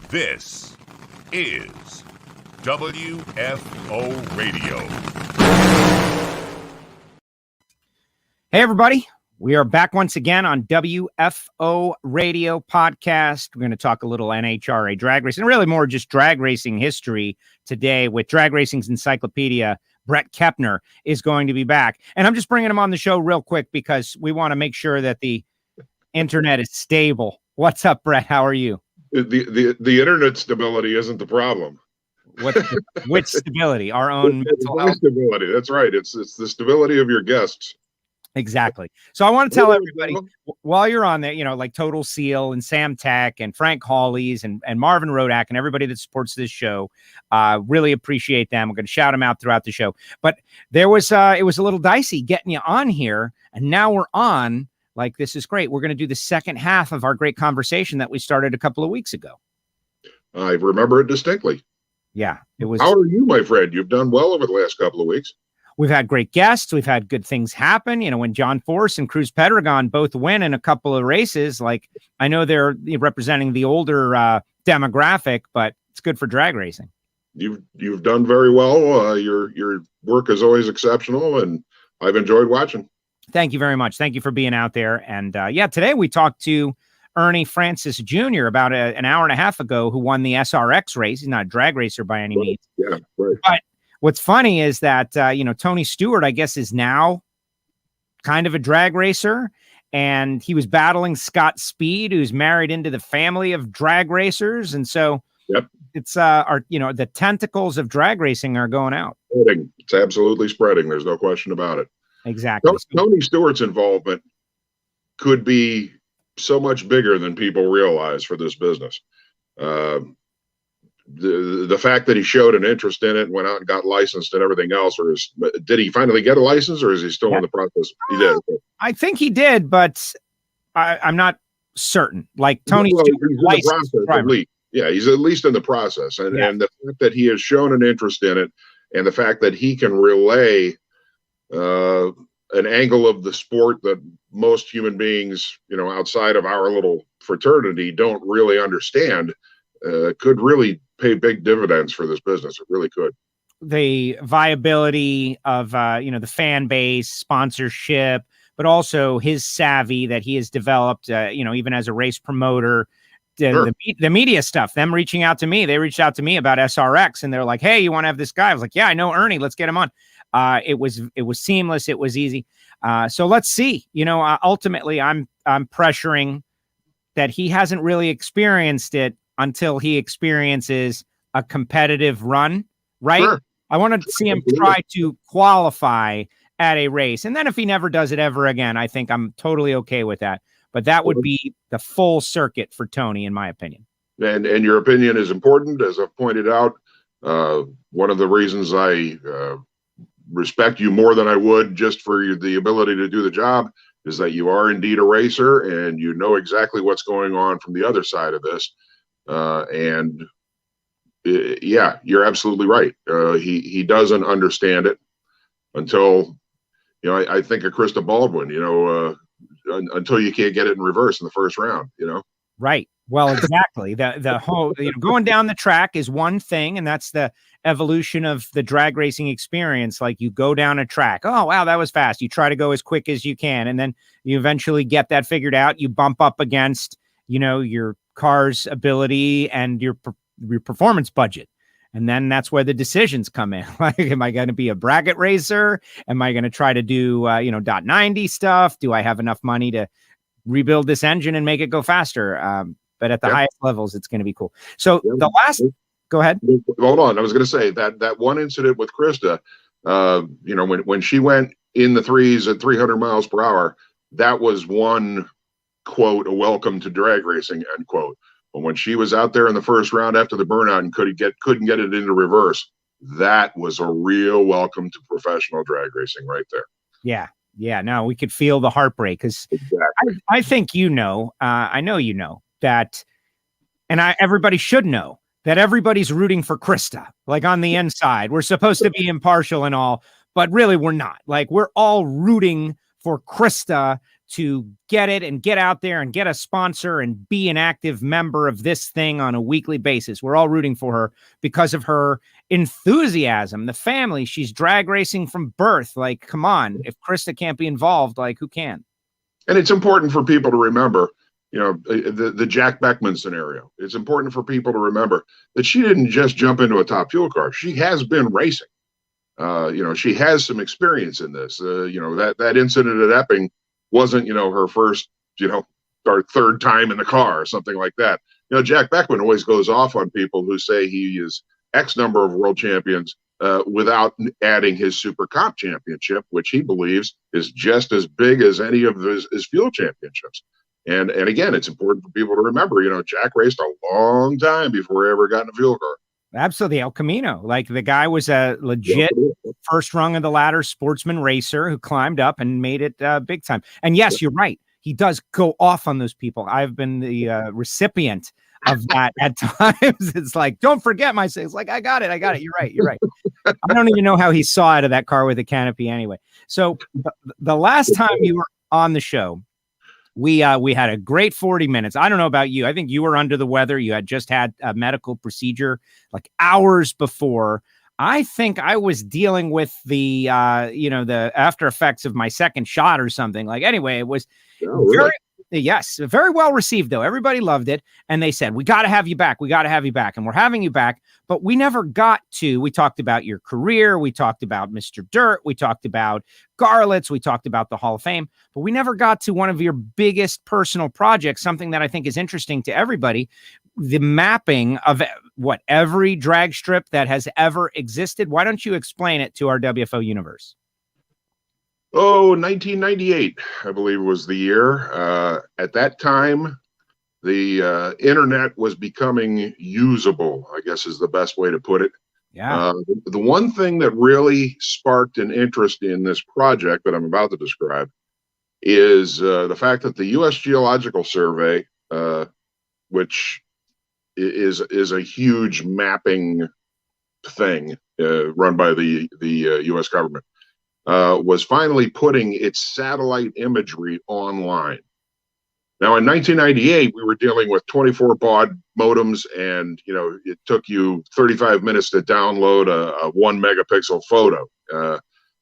This is WFO Radio. Hey, everybody. We are back once again on WFO Radio podcast. We're going to talk a little NHRA drag racing, really more just drag racing history today with Drag Racing's Encyclopedia. Bret Kepner is going to be back. And I'm just bringing him on the show real quick because we want to make sure that the internet is stable. What's up, Bret? How are you? The internet stability isn't the problem. Which stability? Our own mental health stability. That's right. It's the stability of your guests. Exactly. So I want to tell everybody while you're on there, like Total Seal and Sam Tech and Frank Hawley's and Marvin Rodak and everybody that supports this show, really appreciate them. We're going to shout them out throughout the show. But it was a little dicey getting you on here, and now we're on. Like, this is great. We're going to do the second half of our great conversation that we started a couple of weeks ago. I remember it distinctly. Yeah, it was. How are you, my friend? You've done well over the last couple of weeks. We've had great guests. We've had good things happen. When John Force and Cruz Pedregon both win in a couple of races, like, I know they're representing the older demographic, but it's good for drag racing. You've done very well. Your work is always exceptional, and I've enjoyed watching. Thank you very much. Thank you for being out there. And today we talked to Ernie Francis Jr. about an hour and a half ago, who won the SRX race. He's not a drag racer by any means. Yeah, right. But what's funny is that, Tony Stewart, I guess, is now kind of a drag racer. And he was battling Scott Speed, who's married into the family of drag racers. And so it's the tentacles of drag racing are going out. It's absolutely spreading. There's no question about it. Exactly. Tony Stewart's involvement could be so much bigger than people realize for this business. The fact that he showed an interest in it, went out and got licensed and everything else, did he finally get a license, or is he still in the process? He did. I think he did, but I'm not certain. Like Tony Stewart's in the process, at least. Yeah, he's at least in the process. And the fact that he has shown an interest in it, and the fact that he can relay an angle of the sport that most human beings, outside of our little fraternity, don't really understand, could really pay big dividends for this business. It really could. The viability of, the fan base, sponsorship, but also his savvy that he has developed, even as a race promoter, the media stuff, them reaching out to me. They reached out to me about SRX, and they're like, hey, you want to have this guy? I was like, yeah, I know Ernie. Let's get him on. It was seamless. It was easy. So let's see. Ultimately, I'm pressuring that he hasn't really experienced it until he experiences a competitive run, right? Sure. I want to see him try to qualify at a race. And then if he never does it ever again, I think I'm totally okay with that. But that would be the full circuit for Tony, in my opinion. And your opinion is important, as I've pointed out. One of the reasons I respect you more than I would just for the ability to do the job is that you are indeed a racer, and you know exactly what's going on from the other side of this. You're absolutely right. He doesn't understand it until, I think of Krista Baldwin, until you can't get it in reverse in the first round, Right. Well, exactly. The whole, going down the track is one thing, and that's the evolution of the drag racing experience. Like, you go down a track. Oh, wow, that was fast. You try to go as quick as you can, and then you eventually get that figured out. You bump up against, your car's ability and your performance budget. And then that's where the decisions come in. Like, am I going to be a bracket racer? Am I going to try to do, .90 stuff? Do I have enough money to rebuild this engine and make it go faster? But at the highest levels, it's going to be cool. So the last, go ahead. Hold on. I was going to say that one incident with Krista, when she went in the threes at 300 miles per hour, that was one quote, a welcome to drag racing, end quote. But when she was out there in the first round after the burnout and couldn't get it into reverse, that was a real welcome to professional drag racing right there. Yeah. Yeah. No, we could feel the heartbreak because I think, I know that, and everybody should know that everybody's rooting for Krista, like on the inside. We're supposed to be impartial and all, but really we're not. Like, we're all rooting for Krista to get it and get out there and get a sponsor and be an active member of this thing on a weekly basis. We're all rooting for her because of her enthusiasm, the family. She's drag racing from birth. Like, come on, if Krista can't be involved, like, who can? And it's important for people to remember, the Jack Beckman scenario. It's important for people to remember that she didn't just jump into a Top Fuel car. She has been racing. She has some experience in this. That incident at Epping wasn't, her first, or third time in the car or something like that. Jack Beckman always goes off on people who say he is X number of world champions without adding his Super Comp championship, which he believes is just as big as any of his fuel championships. And again, it's important for people to remember, Jack raced a long time before he ever got in a fuel car. Absolutely. El Camino. Like, the guy was a legit first rung of the ladder sportsman racer who climbed up and made it big time. And yes, you're right. He does go off on those people. I've been the recipient of that at times. It's like, don't forget my say. It's like, I got it. You're right. I don't even know how he saw out of that car with a canopy anyway. So the last time you were on the show, we had a great 40 minutes. I don't know about you. I think you were under the weather. You had just had a medical procedure like hours before. I think I was dealing with the after effects of my second shot or something. Like, anyway, it was very well received, though. Everybody loved it. And they said, we got to have you back. And we're having you back. But we never got to. We talked about your career. We talked about Mr. Dirt. We talked about Garlits. We talked about the Hall of Fame. But we never got to one of your biggest personal projects, something that I think is interesting to everybody, the mapping of every drag strip that has ever existed. Why don't you explain it to our WFO universe? 1998, I believe, was the year. At that time, the internet was becoming usable, I guess is the best way to put it. Yeah. The one thing that really sparked an interest in this project that I'm about to describe is the fact that the U.S. Geological Survey, which is a huge mapping thing run by the U.S. government, was finally putting its satellite imagery online. Now, in 1998, we were dealing with 24 baud modems, and it took you 35 minutes to download a 1 megapixel photo.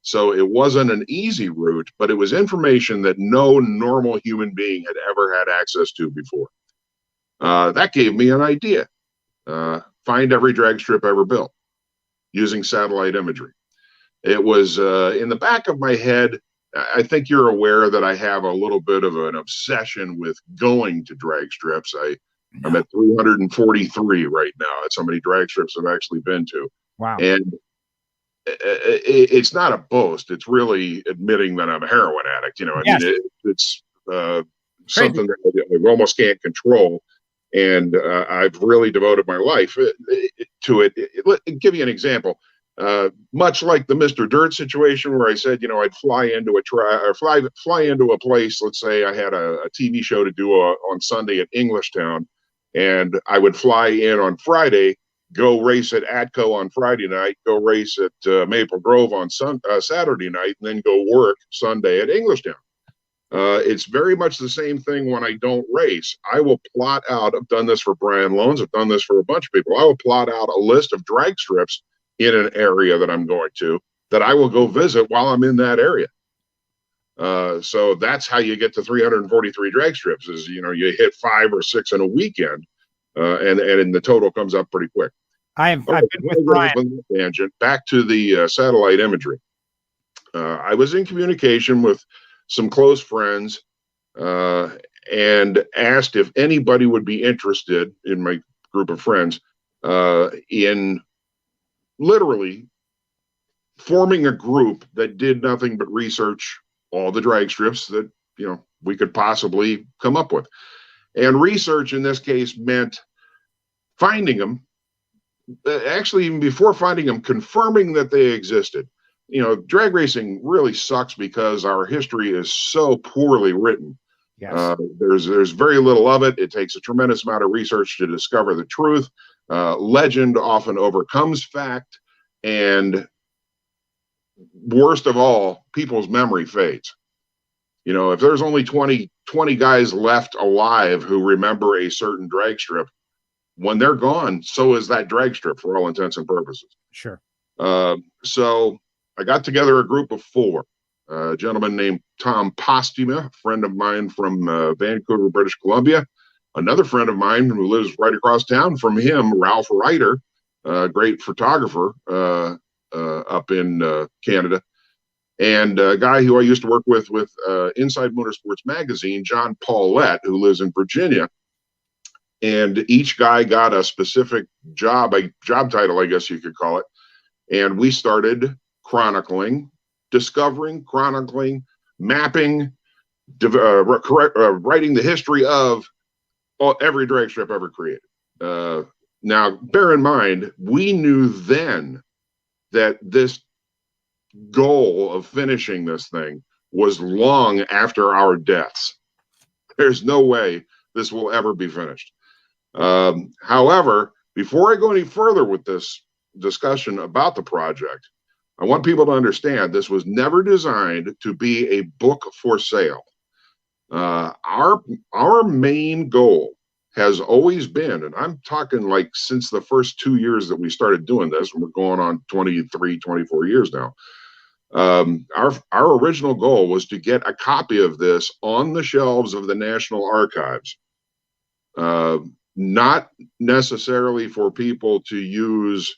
So it wasn't an easy route, but it was information that no normal human being had ever had access to before. That gave me an idea. Find every drag strip ever built using satellite imagery. It was in the back of my head. I think you're aware that I have a little bit of an obsession with going to drag strips. I'm at 343 right now. That's how many drag strips I've actually been to. Wow. And it's not a boast. It's really admitting that I'm a heroin addict. Yes. It's something that I almost can't control. And I've really devoted my life to it. Let me give you an example. Much like the Mr. Dirt situation, where I said, I'd fly into a place. Let's say I had a TV show to do on Sunday at Englishtown, and I would fly in on Friday, go race at Atco on Friday night, go race at Maple Grove on Saturday night, and then go work Sunday at Englishtown. It's very much the same thing when I don't race. I will plot out. I've done this for Brian Loans. I've done this for a bunch of people. I will plot out a list of drag strips in an area that I'm going to, that I will go visit while I'm in that area. So that's how you get to 343 drag strips, is, you hit 5 or 6 in a weekend, and the total comes up pretty quick. I've been with Brian. Tangent. Back to the satellite imagery. I was in communication with some close friends and asked if anybody would be interested, in my group of friends, in literally forming a group that did nothing but research all the drag strips that we could possibly come up with. And research in this case meant finding them, actually even before finding them, confirming that they existed. Drag racing really sucks because our history is so poorly written. Yes. There's very little of it. It takes a tremendous amount of research to discover the truth. Legend often overcomes fact, and worst of all, people's memory fades. You know, if there's only 20 guys left alive who remember a certain drag strip, when they're gone, so is that drag strip for all intents and purposes. Sure. So I got together a group of 4. A gentleman named Tom Postuma, a friend of mine from Vancouver, British Columbia. Another friend of mine who lives right across town from him, Ralph Ryder, great photographer up in Canada. And a guy who I used to work with Inside Motorsports Magazine, John Paulette, who lives in Virginia. And each guy got a specific job title, I guess you could call it. And we started chronicling, discovering, chronicling, mapping, writing the history of every drag strip ever created. Now, bear in mind, we knew then that this goal of finishing this thing was long after our deaths. There's no way this will ever be finished. However, before I go any further with this discussion about the project, I want people to understand this was never designed to be a book for sale. Our main goal has always been, and I'm talking like since the first 2 years that we started doing this, and we're going on 23, 24 years now. Our original goal was to get a copy of this on the shelves of the National Archives. Not necessarily for people to use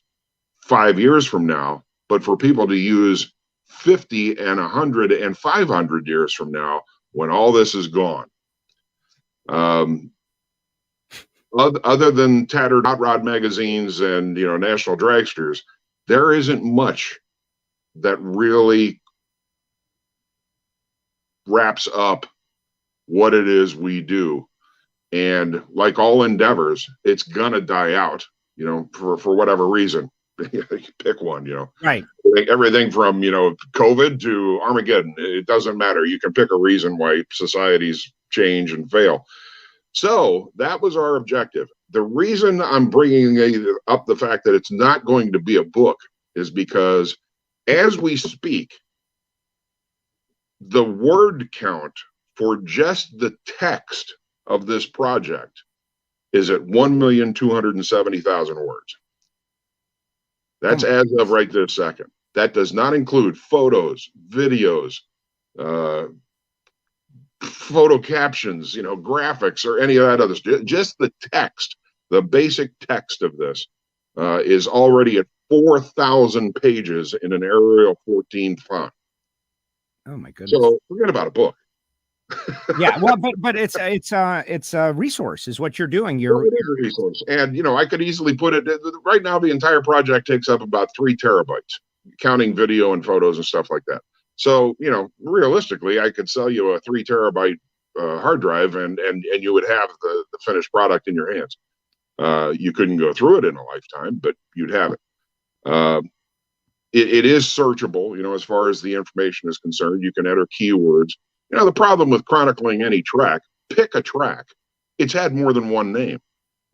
5 years from now, but for people to use 50 and 100 and 500 years from now when all this is gone. Other than tattered hot rod magazines and, you know, national dragsters, there isn't much that really wraps up what it is we do. And like all endeavors, it's gonna die out, you know, for whatever reason. You pick one, you know. Right. Everything from, you know, COVID to Armageddon. It doesn't matter. You can pick a reason why societies change and fail. So that was our objective. The reason I'm bringing up the fact that it's not going to be a book is because as we speak, the word count for just the text of this project is at 1,270,000 words. That's as of right this second. That does not include photos, videos, photo captions, you know, graphics, or any of that other stuff. Just the text, the basic text of this is already at 4,000 pages in an Arial 14 font. Oh my goodness! So forget about a book. Yeah, well, but it's a resource, is what you're doing. It is a resource, and you know, I could easily put it right now. The entire project takes up about 3 terabytes, counting video and photos and stuff like that. So, you know, realistically, I could sell you a 3 terabyte hard drive, and you would have the finished product in your hands. You couldn't go through it in a lifetime, but you'd have it. It is searchable, you know, as far as the information is concerned. You can enter keywords. You know, the problem with chronicling any track, pick a track. It's had more than one name.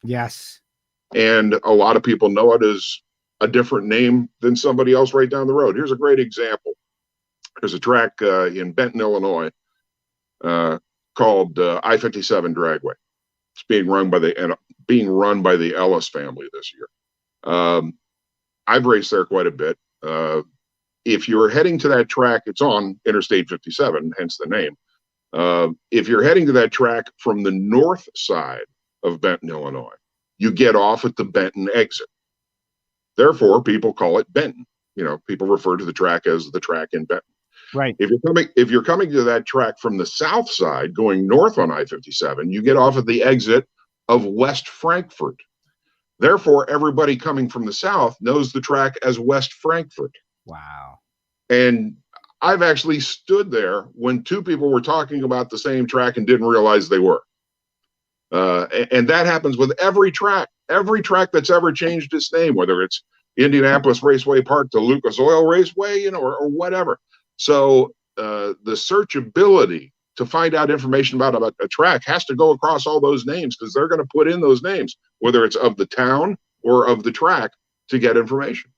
Yes. And a lot of people know it as a different name than somebody else right down the road. Here's a great example. There's a track in Benton, Illinois, called I-57 Dragway. It's being run by the Ellis family this year. I've raced there quite a bit. If you're heading to that track, it's on Interstate 57, hence the name. If you're heading to that track from the north side of Benton, Illinois, you get off at the Benton exit. Therefore, people call it Benton. You know, people refer to the track as the track in Benton. Right. If you're coming to that track from the south side, going north on I-57, you get off at the exit of West Frankfort. Therefore, everybody coming from the south knows the track as West Frankfort. Wow. And I've actually stood there when 2 people were talking about the same track and didn't realize they were. And that happens with every track that's ever changed its name, whether it's Indianapolis Raceway Park to Lucas Oil Raceway, you know, or whatever. So the searchability to find out information about a track has to go across all those names, because they're going to put in those names, whether it's of the town or of the track, to get information.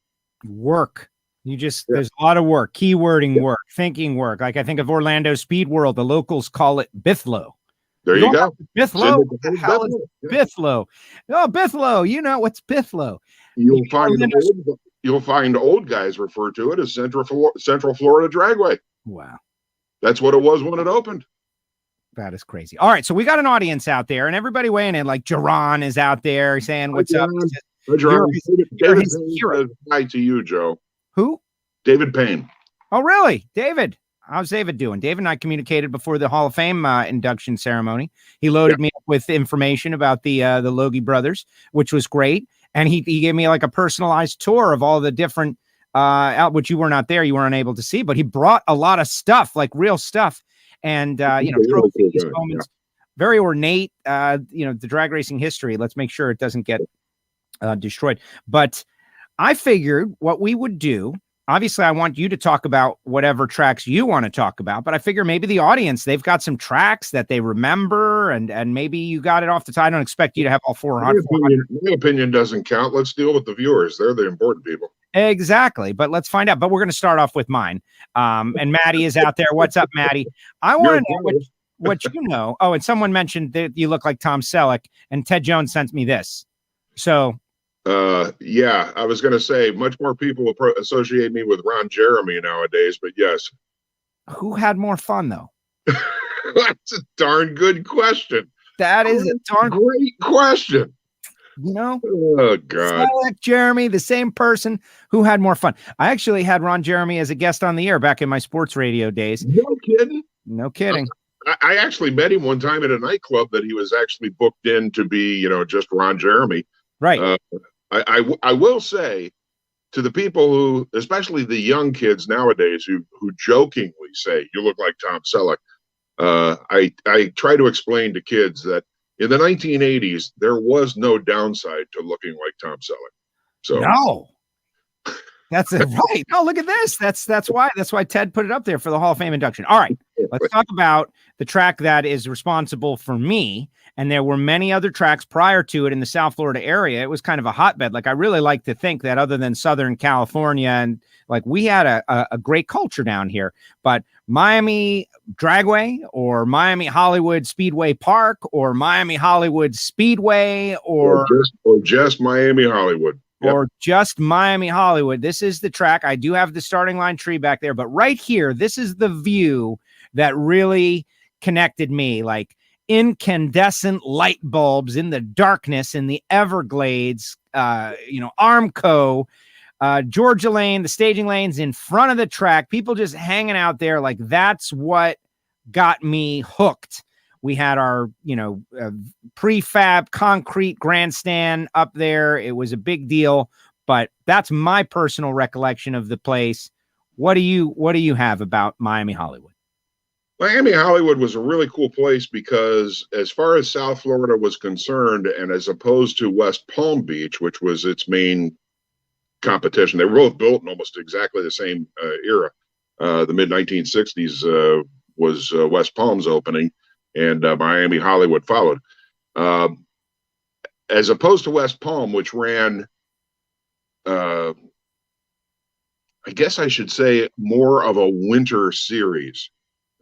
Work. There's a lot of work, keywording work, thinking work. Like I think of Orlando Speed World, the locals call it Bithlo. There you go. Bithlo? What the hell is Bithlo? Oh, Bithlo. You know what's Bithlo? You'll find old guys refer to it as Central Florida Dragway. Wow. That's what it was when it opened. That is crazy. All right. So we got an audience out there and everybody weighing in. Like Jerron is out there saying, what's up? David Payne, hi to you, Joe. Who? David Payne. Oh, really? David. How's David doing? David and I communicated before the Hall of Fame induction ceremony. He loaded me up with information about the Logie brothers, which was great. And he gave me like a personalized tour of all the different which you were not there. You weren't able to see, but he brought a lot of stuff, like real stuff. And, trophies, moments, very ornate, the drag racing history. Let's make sure it doesn't get destroyed. But I figured what we would do, obviously, I want you to talk about whatever tracks you want to talk about, but I figure maybe the audience, they've got some tracks that they remember and maybe you got it off the top. I don't expect you to have all 400. My opinion doesn't count. Let's deal with the viewers. They're the important people. Exactly. But let's find out. But we're going to start off with mine. And Maddie is out there. What's up, Maddie? I want to know what you know. Oh, and someone mentioned that you look like Tom Selleck, and Ted Jones sent me this. So. I was going to say much more people associate me with Ron Jeremy nowadays, but yes. Who had more fun, though? That's a darn good question. That is a darn great question. Oh God, Selleck, Jeremy, the same person. Who had more fun? I actually had Ron Jeremy as a guest on the air back in my sports radio days. No kidding. I actually met him one time at a nightclub that he was actually booked in to be, just Ron Jeremy. Right. I will say to the people who, especially the young kids nowadays, who jokingly say you look like Tom Selleck. I try to explain to kids that in the 1980s, there was no downside to looking like Tom Selleck. So no, that's it, right. No, look at this. That's why Ted put it up there for the Hall of Fame induction. All right, let's talk about the track that is responsible for me. And there were many other tracks prior to it in the South Florida area. It was kind of a hotbed. Like I really like to think that other than Southern California and like we had a great culture down here, but Miami Dragway or Miami Hollywood Speedway Park or Miami Hollywood Speedway or just Miami Hollywood. Yep. Or just Miami Hollywood. This is the track. I do have the starting line tree back there, but right here, this is the view that really connected me. Like incandescent light bulbs in the darkness in the Everglades, Armco, Georgia Lane, the staging lanes in front of the track, people just hanging out there. Like that's what got me hooked. We had our, prefab concrete grandstand up there. It was a big deal, but that's my personal recollection of the place. What do you have about Miami Hollywood? Miami Hollywood was a really cool place because as far as South Florida was concerned, and as opposed to West Palm Beach, which was its main competition, they were both built in almost exactly the same era. The mid-1960s was West Palm's opening, and Miami Hollywood followed. As opposed to West Palm, which ran, I guess I should say, more of a winter series.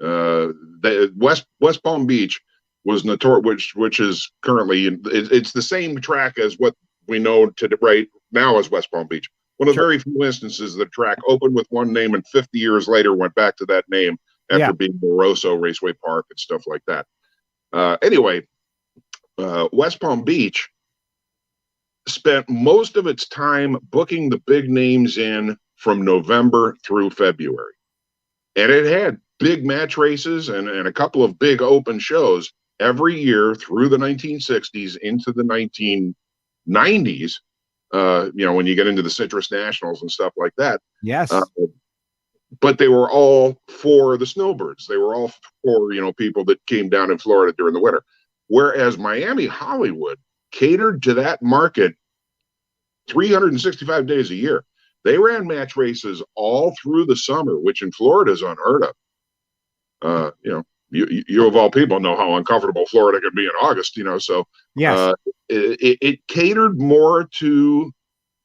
West Palm Beach was notorious, which is currently it's the same track as what we know right now as West Palm Beach. One of the very few instances the track opened with one name and 50 years later went back to that name after being Moroso Raceway Park and stuff like that. Anyway, West Palm Beach spent most of its time booking the big names in from November through February. And it had big match races and a couple of big open shows every year through the 1960s into the 1990s, when you get into the Citrus Nationals and stuff like that. Yes. But they were all for the snowbirds. They were all for, people that came down in Florida during the winter. Whereas Miami Hollywood catered to that market 365 days a year. They ran match races all through the summer, which in Florida is unheard of. You of all people know how uncomfortable Florida can be in August, so yes. It catered more to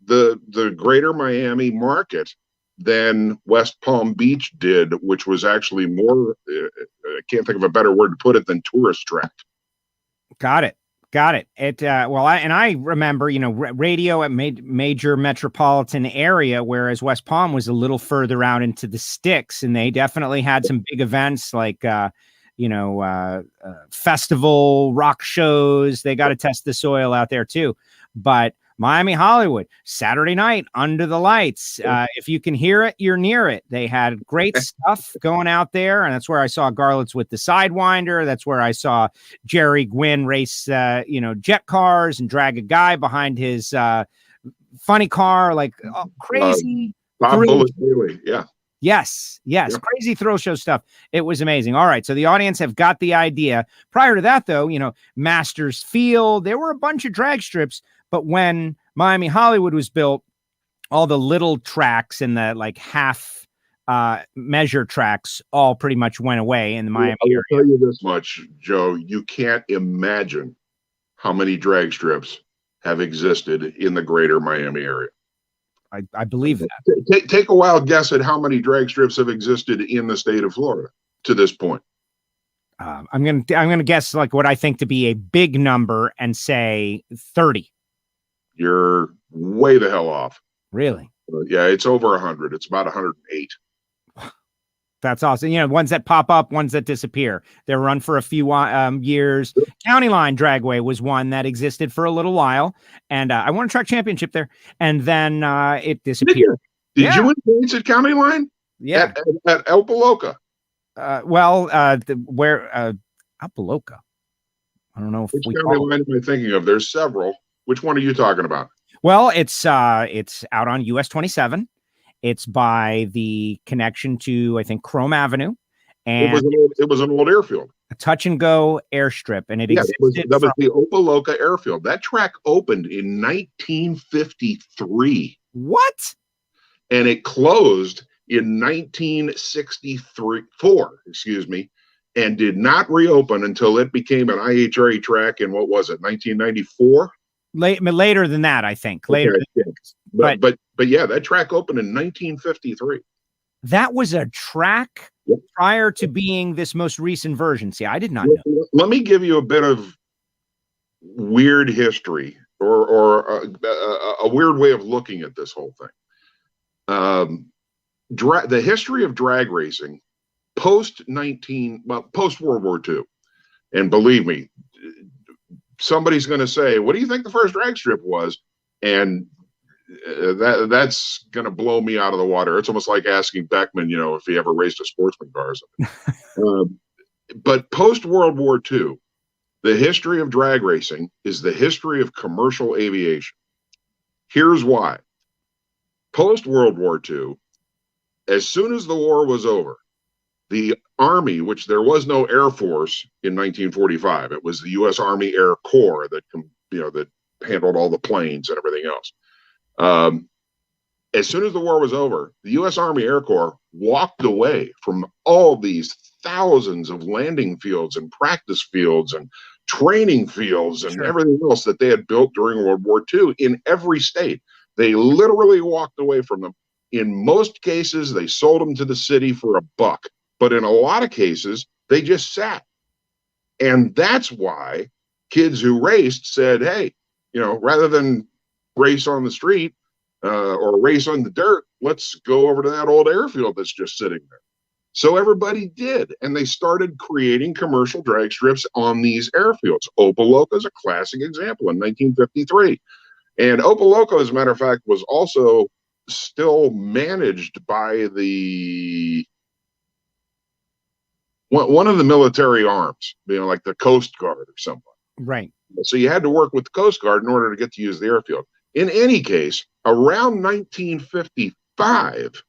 the greater Miami market than West Palm Beach did, which was actually more, I can't think of a better word to put it, than tourist track. Got it. I remember, radio at major metropolitan area, whereas West Palm was a little further out into the sticks, and they definitely had some big events like, festival rock shows. They got to test the soil out there too. But Miami Hollywood, Saturday night under the lights. If you can hear it, you're near it. They had great stuff going out there. And that's where I saw Garlitz with the Sidewinder. That's where I saw Jerry Gwynn race, jet cars and drag a guy behind his funny car, like crazy. Bob Bullet Daily, yeah. Yes. Crazy thrill show stuff. It was amazing. All right. So the audience have got the idea. Prior to that, though, Masters Field, there were a bunch of drag strips. But when Miami Hollywood was built, all the little tracks and the like half measure tracks all pretty much went away in the Miami area. I'll tell you this much, Joe. You can't imagine how many drag strips have existed in the greater Miami area. I believe that. Take a wild guess at how many drag strips have existed in the state of Florida to this point. I'm gonna guess like what I think to be a big number and say 30. You're way the hell off. Really? Yeah, it's over 100. It's about 108. That's awesome. Ones that pop up, ones that disappear. They run for a few years. County Line Dragway was one that existed for a little while, and I won a track championship there. And then it disappeared. Did you win points at County Line? Yeah, at Opaloka. Where Opaloka? I don't know if which County Line am I thinking of? There's several. Which one are you talking about? Well, it's out on US 27. It's by the connection to, I think, Chrome Avenue. And it was an old airfield. A touch and go airstrip. And that was the Opaloka airfield. That track opened in 1953. What? And it closed in 1964, and did not reopen until it became an IHRA track in, 1994? Later than that, I think. Later. Okay, but yeah, that track opened in 1953. That was a track prior to being this most recent version. See, I did not know. Let me give you a bit of weird history or a weird way of looking at this whole thing. The history of drag racing post World War II, and believe me, somebody's going to say, "What do you think the first drag strip was?" And that's going to blow me out of the water. It's almost like asking Beckman, if he ever raced a sportsman car or something. But post World War II, the history of drag racing is the history of commercial aviation. Here's why. Post World War II, as soon as the war was over, the Army, which there was no Air Force in 1945, it was the U.S. Army Air Corps that handled all the planes and everything else. As soon as the war was over, the U.S. Army Air Corps walked away from all these thousands of landing fields and practice fields and training fields and everything else that they had built during World War II in every state. They literally walked away from them. In most cases, they sold them to the city for $1. But in a lot of cases, they just sat. And that's why kids who raced said, hey, rather than race on the street or race on the dirt, let's go over to that old airfield that's just sitting there. So everybody did. And they started creating commercial drag strips on these airfields. Opaloka is a classic example in 1953. And Opaloka, as a matter of fact, was also still managed by one of the military arms, like the Coast Guard or something. Right. So you had to work with the Coast Guard in order to get to use the airfield. In any case, around 1955,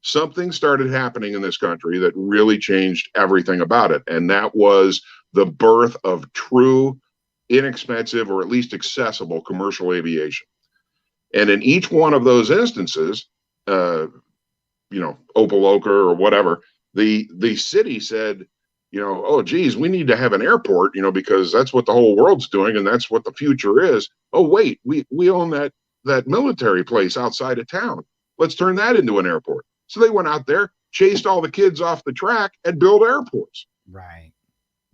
something started happening in this country that really changed everything about it. And that was the birth of true, inexpensive, or at least accessible commercial aviation. And in each one of those instances, Opaloka or whatever, the city said, oh, geez, we need to have an airport, because that's what the whole world's doing and that's what the future is. Oh, wait, we own that military place outside of town. Let's turn that into an airport. So they went out there, chased all the kids off the track, and built airports. Right.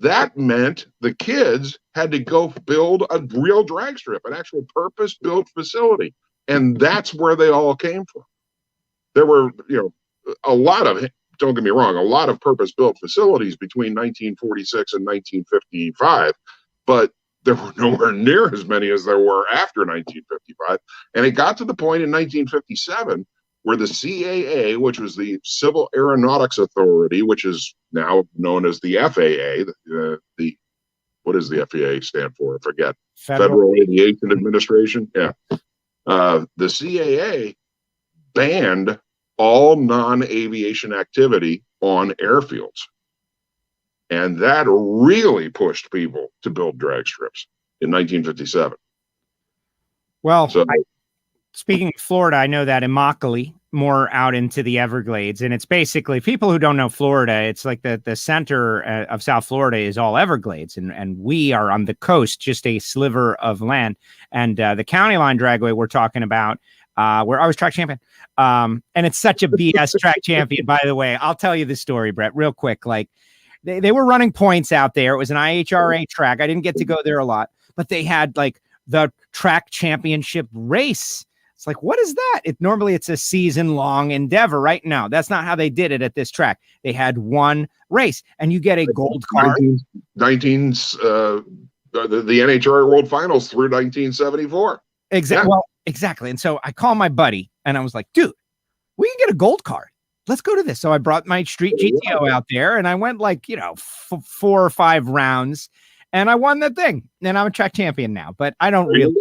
That meant the kids had to go build a real drag strip, an actual purpose-built facility. And that's where they all came from. There were, a lot of, don't get me wrong, a lot of purpose-built facilities between 1946 and 1955, but there were nowhere near as many as there were after 1955. And it got to the point in 1957 where the CAA, which was the Civil Aeronautics Authority, which is now known as the FAA, what does the FAA stand for? I forget. Federal Aviation Administration. Yeah. The CAA banned all non-aviation activity on airfields. And that really pushed people to build drag strips in 1957. Well, speaking of Florida, I know that Immokalee, more out into the Everglades, and it's basically, people who don't know Florida, it's like the center of South Florida is all Everglades, and we are on the coast, just a sliver of land. And the county line dragway we're talking about, where I was track champion, and it's such a BS track champion, by the way. I'll tell you the story, Brett, real quick. Like they were running points out there. It was an IHRA track. I didn't get to go there a lot, but they had like the track championship race. It's like, what is that? Normally it's a season-long endeavor. Right now, that's not how they did it at this track. They had one race, and you get a gold card. The NHRA World Finals through 1974. Exactly. Yeah. Well, exactly. And so I call my buddy, and I was like, dude, we can get a gold card. Let's go to this. So I brought my street GTO out there, and I went like, 4 or 5 rounds, and I won that thing. And I'm a track champion now, but I don't really.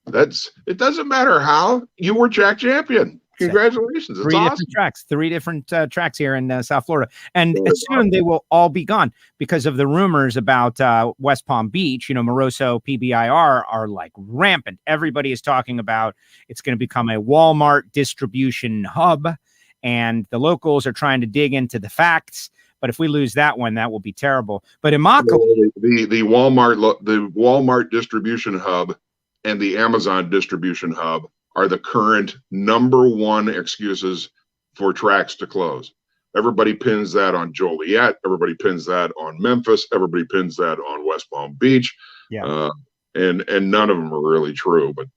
It doesn't matter how, you were track champion. Congratulations. It's awesome. Three different tracks here in South Florida. And soon they will all be gone because of the rumors about West Palm Beach. Moroso, PBIR are like rampant. Everybody is talking about it's going to become a Walmart distribution hub, and the locals are trying to dig into the facts. But if we lose that one, that will be terrible. But Immokalee, the Walmart distribution hub and the Amazon distribution hub are the current #1 excuses for tracks to close. Everybody pins that on Joliet. Everybody pins that on Memphis. Everybody pins that on West Palm Beach. Yeah. And none of them are really true, but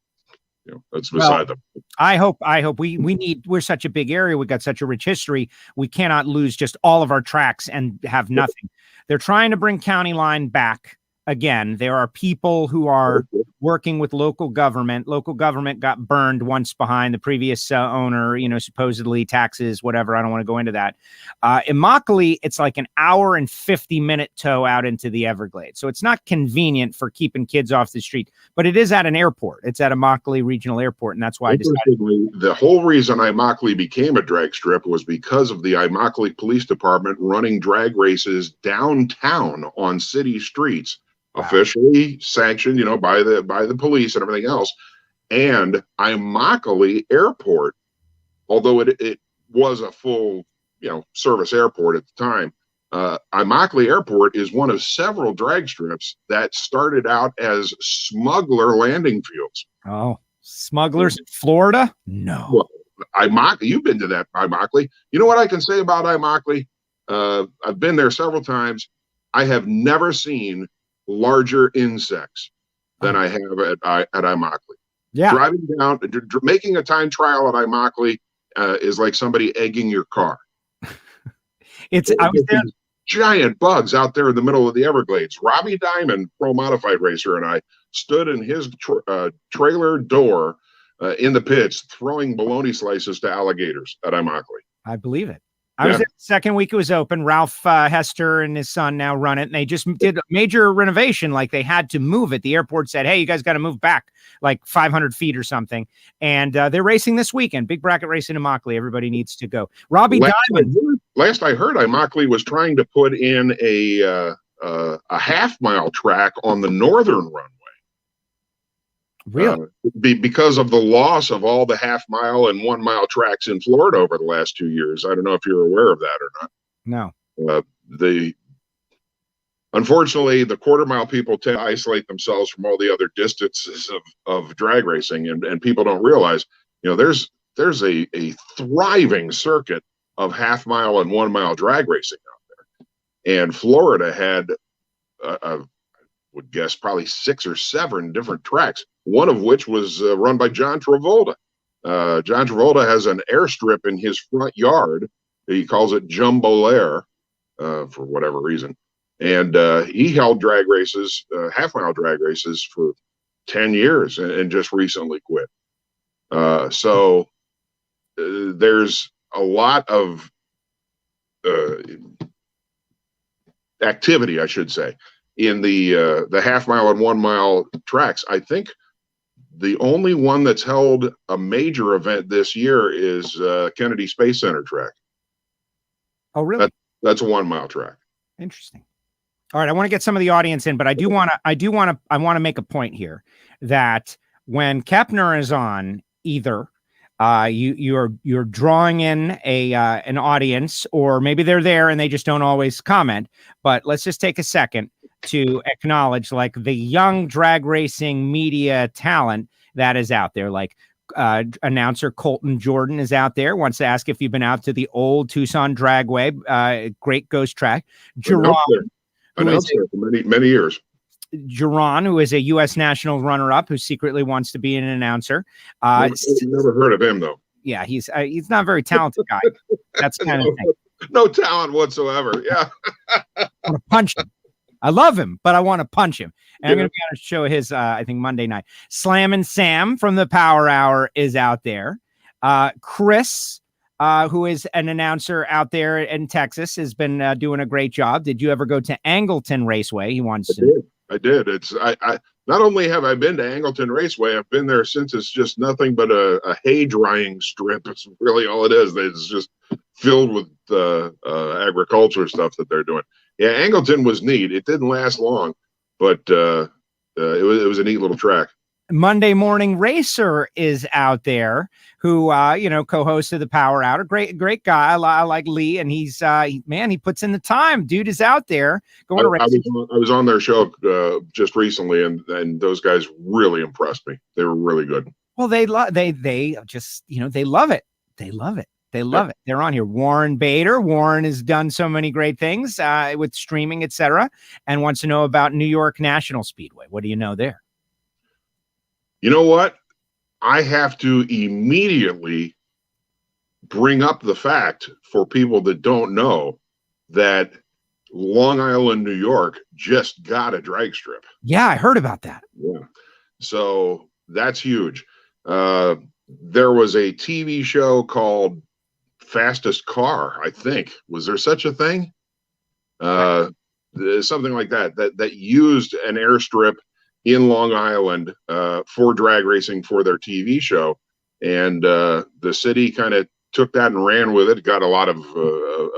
that's beside them. I hope we're such a big area. We've got such a rich history. We cannot lose just all of our tracks and have nothing. They're trying to bring County Line back. Again, there are people who are working with local government. Local government got burned once behind the previous owner, supposedly taxes, whatever. I don't want to go into that. Immokalee, it's like an hour and 50-minute tow out into the Everglades. So it's not convenient for keeping kids off the street, but it is at an airport. It's at Immokalee Regional Airport, and that's why I decided. The whole reason Immokalee became a drag strip was because of the Immokalee Police Department running drag races downtown on city streets. Wow. Officially sanctioned, by the police and everything else. And Immokalee Airport, although it was a full, service airport at the time, Immokalee Airport is one of several drag strips that started out as smuggler landing fields. Oh, smugglers in Florida? No. Well, Immokalee, you've been to that Immokalee. You know what I can say about Immokalee? I've been there several times. I have never seen larger insects than I have at Immokalee. Yeah. Driving down, making a time trial at Immokalee is like somebody egging your car. I was there. Giant bugs out there in the middle of the Everglades. Robbie Diamond, pro modified racer, and I stood in his trailer door in the pits throwing bologna slices to alligators at Immokalee. I believe it. I was there the second week it was open. Ralph Hester and his son now run it, and they just did a major renovation. Like they had to move it. The airport said, hey, you guys got to move back like 500 feet or something. And they're racing this weekend. Big bracket racing in Immokalee. Everybody needs to go. Robbie Diamond. Last I heard, Immokalee was trying to put in a half-mile track on the northern runway. Really? Because of the loss of all the half-mile and 1-mile tracks in Florida over the last 2 years. I don't know if you're aware of that or not. No. Unfortunately, the quarter-mile people tend to isolate themselves from all the other distances of drag racing, and people don't realize, there's there's a thriving circuit of half mile and 1 mile drag racing out there. And Florida had, I would guess, probably 6 or 7 different tracks, one of which was run by John Travolta. John Travolta has an airstrip in his front yard. He calls it Jumbo Lair for whatever reason. And he held drag races, half mile drag races for 10 years and just recently quit. So there's a lot of activity, I should say, in the half mile and 1 mile tracks. I think the only one that's held a major event this year is Kennedy Space Center track. Oh, really? That's a 1 mile track. Interesting. All right, I want to get some of the audience in, but I want to make a point here that when Kepner is on, either you're drawing in an audience, or maybe they're there and they just don't always comment. But let's just take a second to acknowledge like the young drag racing media talent that is out there. Like announcer Colton Jordan is out there, wants to ask if you've been out to the old Tucson Dragway, great ghost track. Jerome, announced there for many years. Jerron, who is a U.S. national runner-up, who secretly wants to be an announcer. Never heard of him though. Yeah, he's not a very talented guy. That's kind of thing. No talent whatsoever. Yeah, I want to punch him. I love him, but I want to punch him. And I'm going to be on a show his, I think, Monday night. Slammin' Sam from the Power Hour is out there. Chris, who is an announcer out there in Texas, has been doing a great job. Did you ever go to Angleton Raceway? He wants to. I did. I not only have I been to Angleton Raceway, I've been there since it's just nothing but a hay drying strip. It's really all it is. It's just filled with agriculture stuff that they're doing. Yeah, Angleton was neat. It didn't last long, but it was a neat little track. Monday Morning Racer is out there, who co-host of the Power Hour. Great guy. I like Lee, and he's he puts in the time. Dude is out there going to race. I was on their show just recently, and those guys really impressed me. They were really good. Well, they love it. They love it. They love it. They're on here. Warren Bader. Warren has done so many great things with streaming, etc., and wants to know about New York National Speedway. What do you know there? You know what? I have to immediately bring up the fact for people that don't know that Long Island, New York just got a drag strip. Yeah, I heard about that. Yeah. So that's huge. There was a TV show called Fastest Car, I think. Was there such a thing? Something like that used an airstrip in Long Island for drag racing for their TV show. And the city kind of took that and ran with it. Got a lot of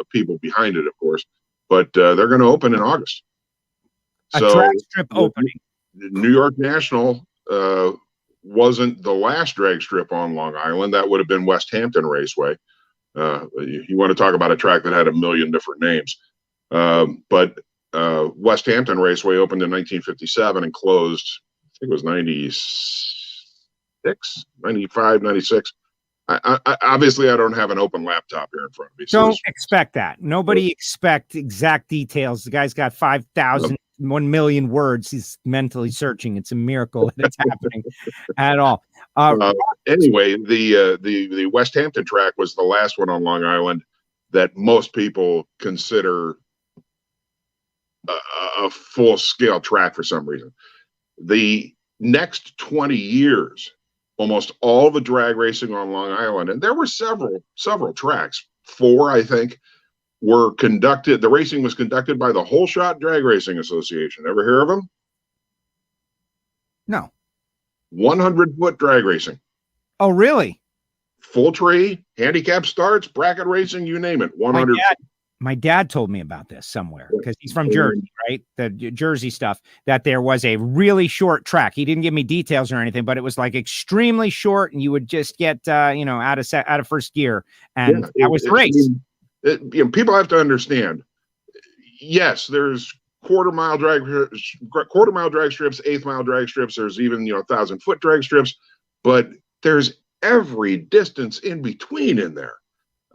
people behind it, of course. But they're going to open in August. A drag strip opening. New York National wasn't the last drag strip on Long Island. That would have been West Hampton Raceway. You want to talk about a track that had a million different names. But West Hampton Raceway opened in 1957 and closed, I think it was 95, 96. Obviously, I don't have an open laptop here in front of me. Don't expect that. Nobody expect exact details. The guy's got 5,000, 1 million words. He's mentally searching. It's a miracle that it's happening at all. Anyway, the West Hampton track was the last one on Long Island that most people consider a full-scale track for some reason. The next 20 years, almost all the drag racing on Long Island, and there were several tracks, 4, I think, were conducted. The racing was conducted by the Whole Shot Drag Racing Association. Ever hear of them? No. 100-foot drag racing. Oh, really? Full tree, handicap starts, bracket racing, you name it. 100. My dad told me about this somewhere because he's from Jersey, right? The Jersey stuff, that there was a really short track. He didn't give me details or anything, but it was like extremely short, and you would just get, out of first gear. And that was the race. People have to understand. Yes, there's quarter-mile drag strips, eighth-mile drag strips. There's even, 1,000-foot drag strips, but there's every distance in between in there.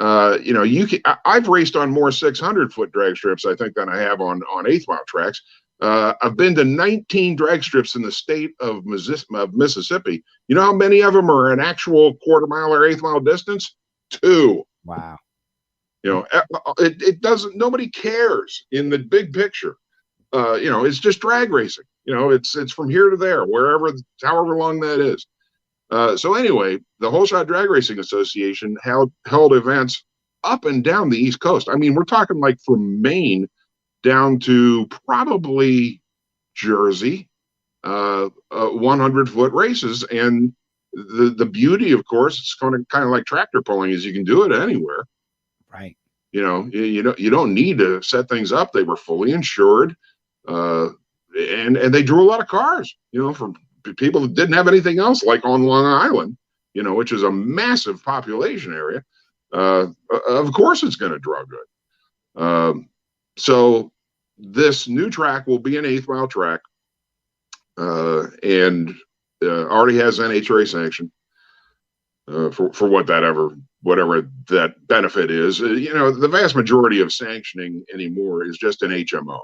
I've raced on more 600-foot drag strips, I think, than I have on 8th mile tracks. I've been to 19 drag strips in the state of Mississippi. You know how many of them are an actual quarter mile or 8th mile distance? 2. Wow. It doesn't, nobody cares in the big picture. It's just drag racing. It's from here to there, wherever, however long that is. So anyway, the Whole Shot Drag Racing Association held events up and down the East Coast. I mean, we're talking like from Maine down to probably Jersey, 100-foot races. And the beauty, of course, it's kind of like tractor pulling, is you can do it anywhere. Right. You don't need to set things up. They were fully insured, and they drew a lot of cars, from people that didn't have anything else, like on Long Island, which is a massive population area. Of course it's going to draw good. So this new track will be an 8th mile track, and already has NHRA sanction for whatever that benefit is. The vast majority of sanctioning anymore is just an HMO.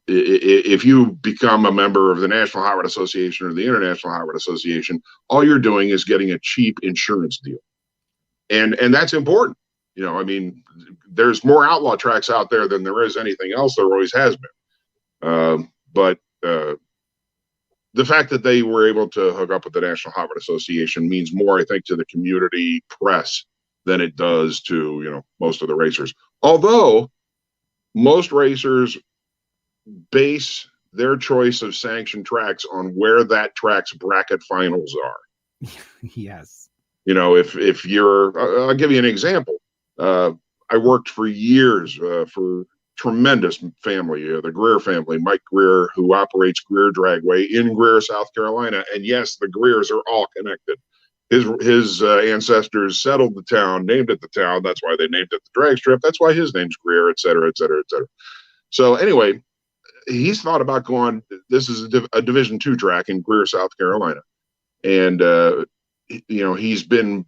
If you become a member of the National Hot Rod Association or the International Hot Rod Association, all you're doing is getting a cheap insurance deal. And that's important. There's more outlaw tracks out there than there is anything else. There always has been. But the fact that they were able to hook up with the National Hot Rod Association means more, I think, to the community press than it does to, most of the racers. Although most racers base their choice of sanctioned tracks on where that track's bracket finals are. Yes. If you're, I'll give you an example. I worked for years for tremendous family, the Greer family, Mike Greer, who operates Greer Dragway in Greer, South Carolina. And yes, the Greers are all connected. His ancestors settled the town, named it the town. That's why they named it the drag strip. That's why his name's Greer, et cetera, et cetera, et cetera. So anyway, he's thought about going, this is a Division II track in Greer, South Carolina. And, he's been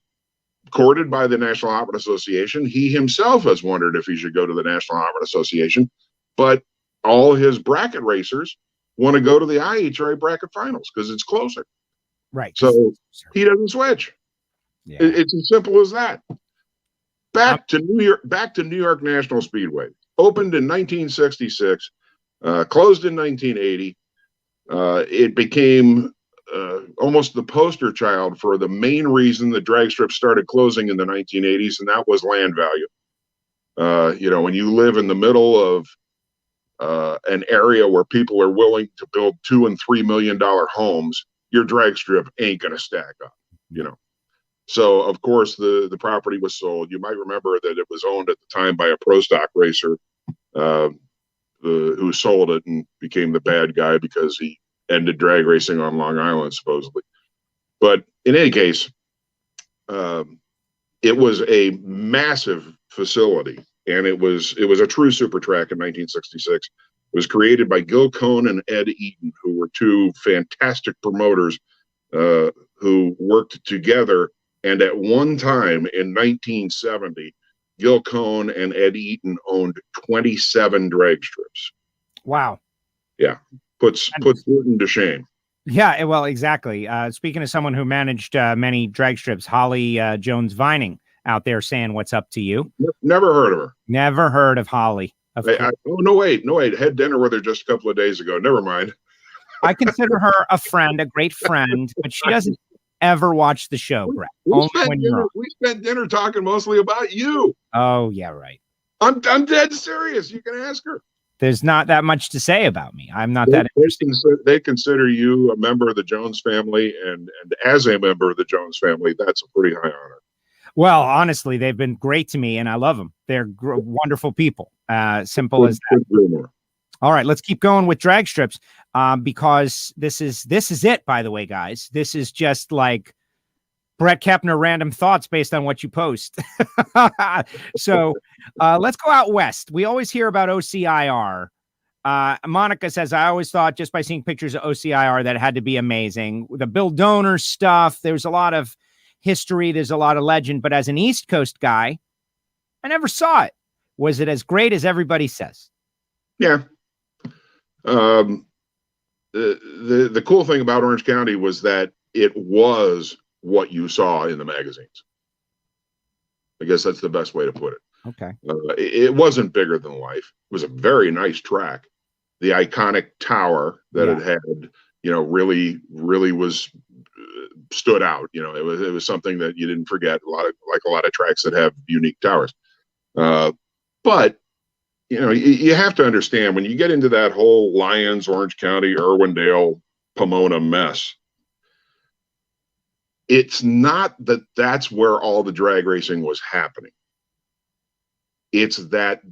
courted by the National Hot Rod Association. He himself has wondered if he should go to the National Hot Rod Association, but all his bracket racers want to go to the IHRA bracket finals because it's closer. Right. So he doesn't switch. Yeah. It's as simple as that. Back to New York National Speedway. Opened in 1966, closed in 1980. It became almost the poster child for the main reason the drag strip started closing in the 1980s, and that was land value. When you live in the middle of an area where people are willing to build $2 and $3 million homes, your drag strip ain't going to stack up, So, of course, the property was sold. You might remember that it was owned at the time by a pro stock racer who sold it and became the bad guy because he ended drag racing on Long Island, supposedly. But in any case, it was a massive facility, and it was a true super track in 1966. It was created by Gil Cohn and Ed Eaton, who were two fantastic promoters who worked together. And at one time in 1970, Gil Cohn and Ed Eaton owned 27 drag strips. Wow. Yeah. Puts Wooten to shame. Yeah, well, exactly. Speaking of someone who managed many drag strips, Holly Jones Vining out there saying what's up to you. Never heard of her. Never heard of Holly. No, wait. Had dinner with her just a couple of days ago. Never mind. I consider her a friend, a great friend, but she doesn't ever watch the show, Brett. We spent dinner talking mostly about you. Oh, yeah, right. I'm dead serious. You can ask her. There's not that much to say about me. I'm not that interesting. They consider you a member of the Jones family, and as a member of the Jones family, that's a pretty high honor. Well, honestly, they've been great to me, and I love them. They're wonderful people. Simple as that. All right, let's keep going with drag strips because this is it, by the way, guys. This is just like Bret Kepner random thoughts based on what you post. So let's go out west. We always hear about OCIR. Monica says, I always thought just by seeing pictures of OCIR that it had to be amazing. The Bill Donor stuff, there's a lot of history, there's a lot of legend, but as an East Coast guy, I never saw it. Was it as great as everybody says? Yeah. The cool thing about Orange County was that it was what you saw in the magazines. I guess that's the best way to put it. Okay. It wasn't bigger than life. It was a very nice track. The iconic tower that it had, really was stood out. It was something that you didn't forget. A lot of tracks that have unique towers. But you have to understand when you get into that whole Lyons, Orange County, Irwindale, Pomona mess. It's not that that's where all the drag racing was happening. It's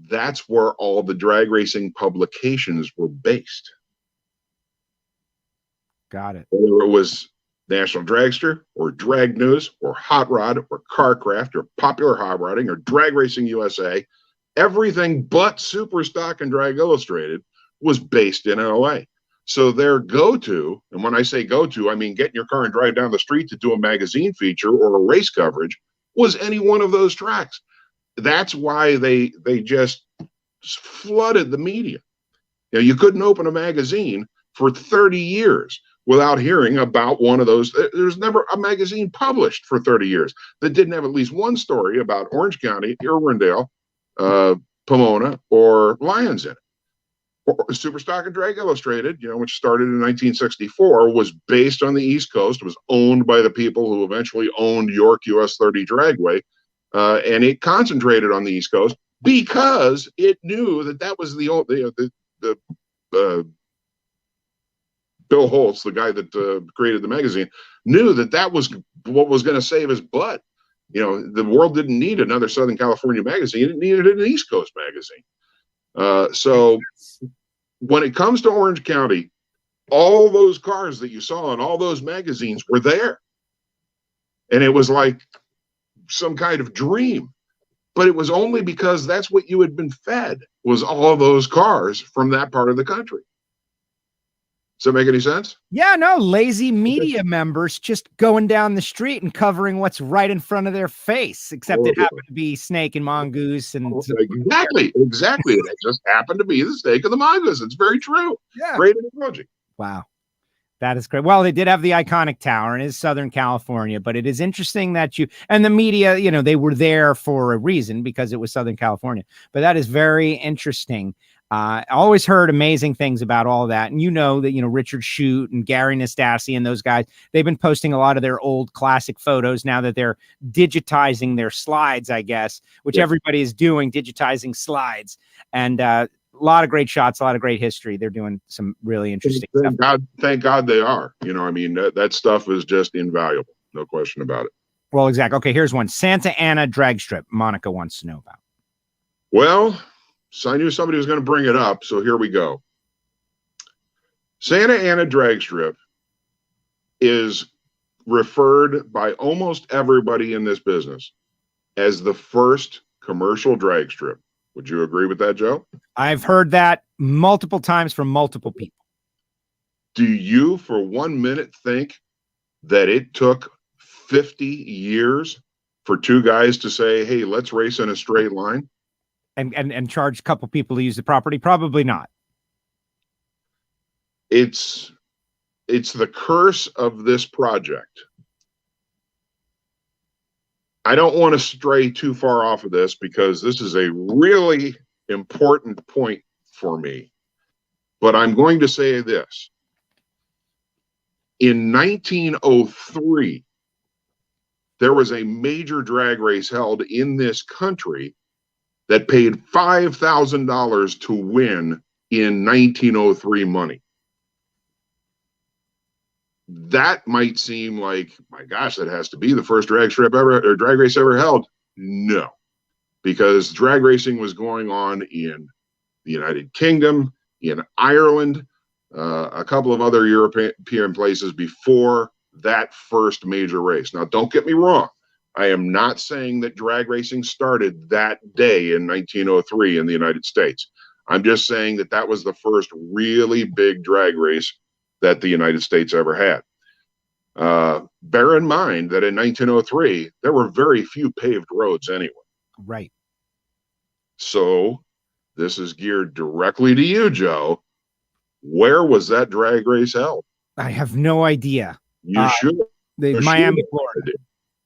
that's where all the drag racing publications were based. Got it. Whether it was National Dragster or Drag News or Hot Rod or Carcraft or Popular Hot Rodding or Drag Racing USA, everything but Superstock and Drag Illustrated was based in LA. So their go-to, and when I say go-to, I mean get in your car and drive down the street to do a magazine feature or a race coverage, was any one of those tracks. That's why they just flooded the media. You couldn't open a magazine for 30 years without hearing about one of those. There's never a magazine published for 30 years that didn't have at least one story about Orange County, Irwindale, Pomona, or Lyons in it. Or Superstock and Drag Illustrated, which started in 1964, was based on the East Coast, was owned by the people who eventually owned York US 30 Dragway, and it concentrated on the East Coast because it knew that was the Bill Holtz, the guy that created the magazine, knew that was what was going to save his butt. The world didn't need another Southern California magazine. It needed an East Coast magazine. So when it comes to Orange County, all those cars that you saw in all those magazines were there. And it was like some kind of dream. But it was only because that's what you had been fed, was all those cars from that part of the country. Does that make any sense? Yeah, no, lazy media members just going down the street and covering what's right in front of their face, except it happened to be snake and mongoose. And exactly. It just happened to be the snake and the mongoose. It's very true. Yeah. Great analogy. Wow. That is great. Well, they did have the iconic tower, and it is Southern California, but it is interesting that and the media, they were there for a reason because it was Southern California. But that is very interesting. I always heard amazing things about all that. And that, Richard Shute and Gary Nastasi and those guys, they've been posting a lot of their old classic photos now that they're digitizing their slides, I guess, which everybody is doing, digitizing slides. And a lot of great shots, a lot of great history. They're doing some really interesting stuff. Thank God they are. That stuff is just invaluable. No question about it. Well, exactly. Okay, here's one. Santa Ana drag strip. Monica wants to know about. Well, so I knew somebody was going to bring it up, so here we go. Santa Ana drag strip is referred by almost everybody in this business as the first commercial drag strip. Would you agree with that, Joe? I've heard that multiple times from multiple people. Do you for 1 minute think that it took 50 years for two guys to say, hey, let's race in a straight line? And charge a couple people to use the property? Probably not. It's the curse of this project. I don't want to stray too far off of this because this is a really important point for me. But I'm going to say this. In 1903, there was a major drag race held in this country that paid $5,000 to win in 1903 money. That might seem like, my gosh, that has to be the first drag race ever held. No, because drag racing was going on in the United Kingdom, in Ireland, a couple of other European places before that first major race. Now, don't get me wrong. I am not saying that drag racing started that day in 1903 in the United States. I'm just saying that was the first really big drag race that the United States ever had. Bear in mind that in 1903, there were very few paved roads anyway. Right. So this is geared directly to you, Joe. Where was that drag race held? I have no idea. You should. Miami, Florida.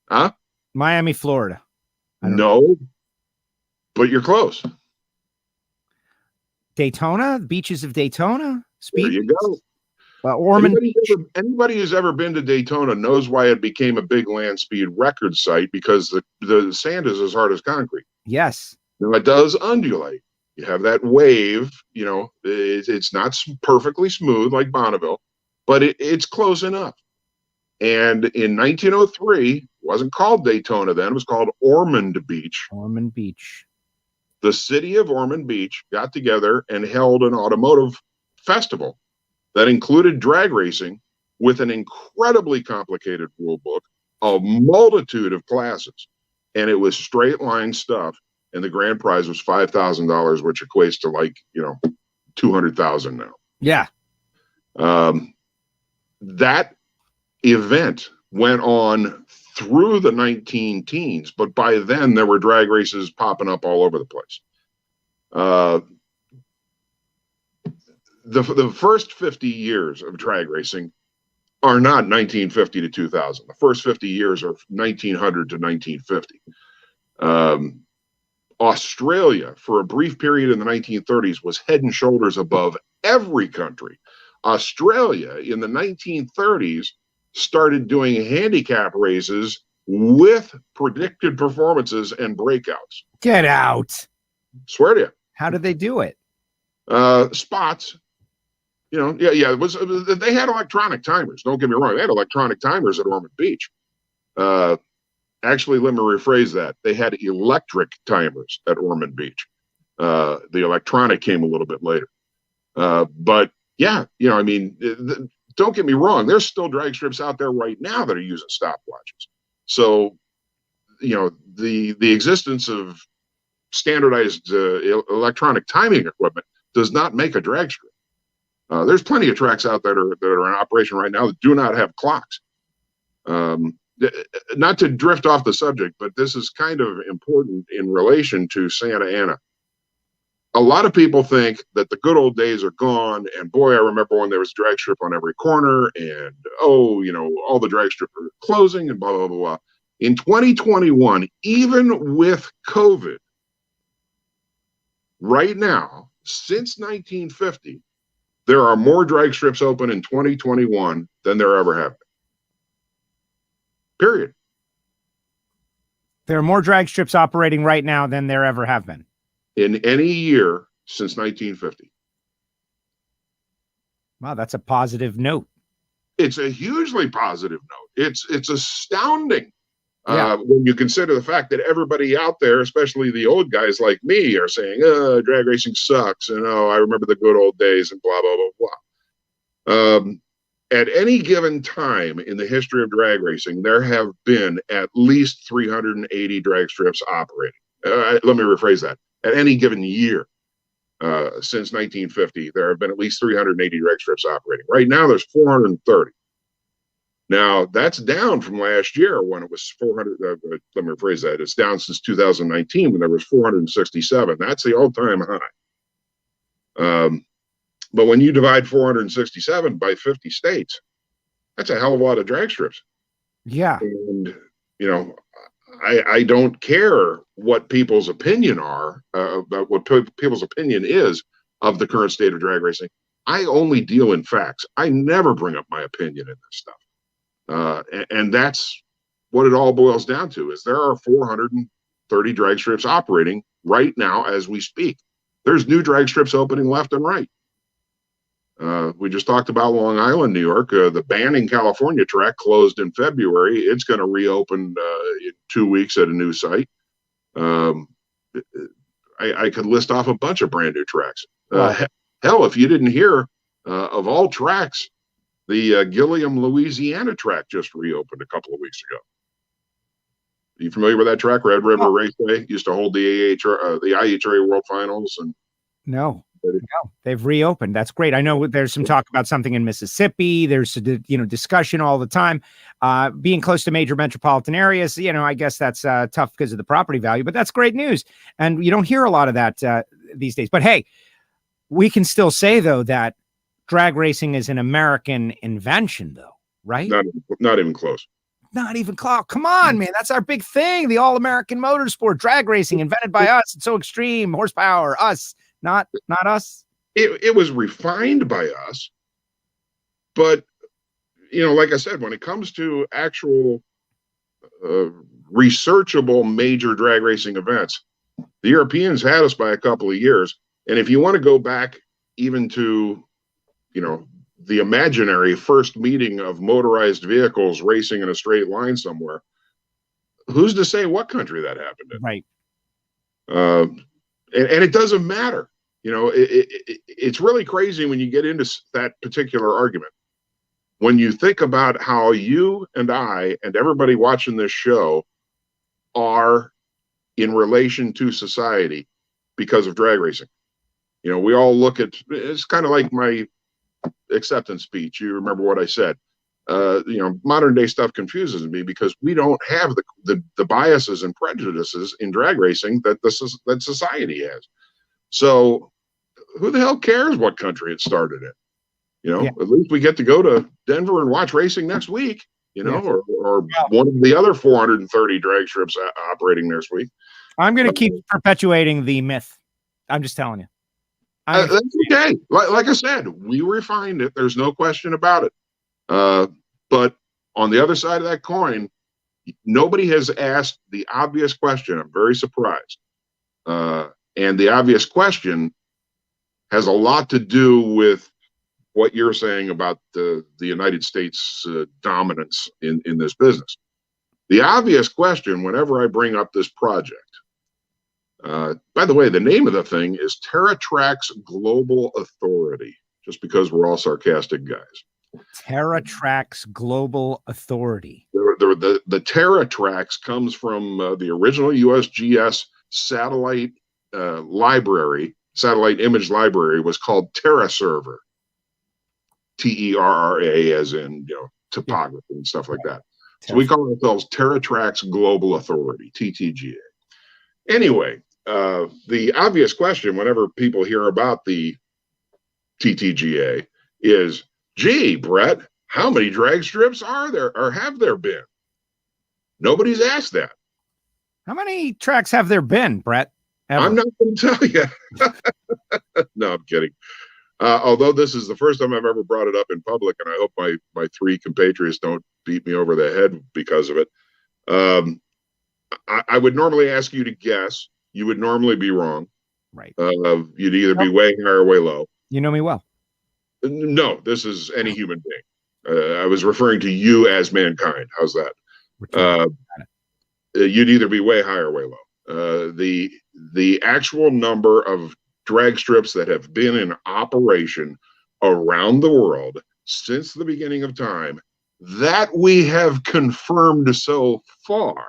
Huh? Miami, Florida. No, but you're close. Daytona, beaches of Daytona. There you go. Ormond. Anybody who's ever been to Daytona knows why it became a big land speed record site, because the sand is as hard as concrete. Yes. Now it does undulate. You have that wave, it's not perfectly smooth like Bonneville, but it's close enough. And in 1903, it wasn't called Daytona then, it was called Ormond Beach. Ormond Beach. The city of Ormond Beach got together and held an automotive festival that included drag racing with an incredibly complicated rule book, a multitude of classes, and it was straight line stuff. And the grand prize was $5,000, which equates to $200,000 now. Yeah. That event went on through the 19 teens, but by then there were drag races popping up all over the place. The first 50 years of drag racing are not 1950 to 2000. The first 50 years are 1900 to 1950. Australia, for a brief period in the 1930s, was head and shoulders above every country. Australia, in the 1930s, started doing handicap races with predicted performances and breakouts. Get out. Swear to you. How did they do it? Spots. It was. They had electronic timers. Don't get me wrong. They had electronic timers at Ormond Beach. Actually, let me rephrase that. They had electric timers at Ormond Beach. The electronic came a little bit later. But yeah, don't get me wrong. There's still drag strips out there right now that are using stopwatches. So, the existence of standardized electronic timing equipment does not make a drag strip. There's plenty of tracks out there that are in operation right now that do not have clocks. Not to drift off the subject, but this is kind of important in relation to Santa Ana. A lot of people think that the good old days are gone, and boy, I remember when there was a drag strip on every corner, and all the drag strips are closing and blah, blah, blah, blah. In 2021, even with COVID, right now, since 1950, there are more drag strips open in 2021 than there ever have been. Period. There are more drag strips operating right now than there ever have been. In any year since 1950. Wow, that's a positive note. It's a hugely positive note. It's astounding. Yeah. When you consider the fact that everybody out there, especially the old guys like me, are saying, drag racing sucks, and I remember the good old days, and blah, blah, blah, blah. At any given time in the history of drag racing, there have been at least 380 drag strips operating. Let me rephrase that. At any given year since 1950, there have been at least 380 drag strips operating. Right now, there's 430. Now, that's down from last year when it was 400. Let me rephrase that. It's down since 2019 when there was 467. That's the all-time high. But when you divide 467 by 50 states, that's a hell of a lot of drag strips. Yeah. And, I don't care what people's opinion are, about what people's opinion is of the current state of drag racing. I only deal in facts. I never bring up my opinion in this stuff. And that's what it all boils down to, is there are 430 drag strips operating right now as we speak. There's new drag strips opening left and right. We just talked about Long Island, New York. The Banning, California track closed in February. It's going to reopen in 2 weeks at a new site. I could list off a bunch of brand new tracks. Hell, if you didn't hear, of all tracks, the Gilliam, Louisiana track just reopened a couple of weeks ago. Are you familiar with that track? Red River Raceway used to hold the IHRA World Finals, and no, No, they've reopened. That's great. I know there's some talk about something in Mississippi. There's discussion all the time. Being close to major metropolitan areas, I guess that's tough because of the property value, but that's great news. And you don't hear a lot of that these days. But hey, we can still say though that drag racing is an American invention, though, right? Not even close. Not even close. Come on, man. That's our big thing. The all-American motorsport, drag racing, invented by us. It's so extreme, horsepower, us. Not us. It was refined by us, but like I said, when it comes to actual researchable major drag racing events, the Europeans had us by a couple of years. And if you want to go back even to, the imaginary first meeting of motorized vehicles racing in a straight line somewhere, who's to say what country that happened in? Right. And it doesn't matter. It's really crazy when you get into that particular argument. When you think about how you and I and everybody watching this show are in relation to society because of drag racing. We all look at, it's kind of like my acceptance speech. You remember what I said. Modern day stuff confuses me because we don't have the biases and prejudices in drag racing that that society has. So who the hell cares what country it started in? At least we get to go to Denver and watch racing next week, or one of the other 430 drag strips operating next week. I'm going to keep perpetuating the myth. I'm just telling you. That's okay. Like I said, we refined it. There's no question about it. But on the other side of that coin, nobody has asked the obvious question. I'm very surprised. And the obvious question has a lot to do with what you're saying about the United States dominance in this business. The obvious question, whenever I bring up this project, by the way, the name of the thing is TerraTrax Global Authority, just because we're all sarcastic guys. TerraTrax Global Authority. The TerraTrax comes from the original USGS satellite library. Satellite image library was called TerraServer. TERRA, as in topography and stuff like that. So we call ourselves TerraTrax Global Authority, TTGA. Anyway, the obvious question whenever people hear about the TTGA is, gee, Bret, how many drag strips are there or have there been? Nobody's asked that. How many tracks have there been, Bret? Ever? I'm not going to tell you. No, I'm kidding. Although this is the first time I've ever brought it up in public, and I hope my three compatriots don't beat me over the head because of it. I would normally ask you to guess. You would normally be wrong. Right. You'd either be way high or way low. You know me well. No, this is any human being. I was referring to you as mankind. How's that? You'd either be way high or way low. The actual number of drag strips that have been in operation around the world since the beginning of time that we have confirmed so far,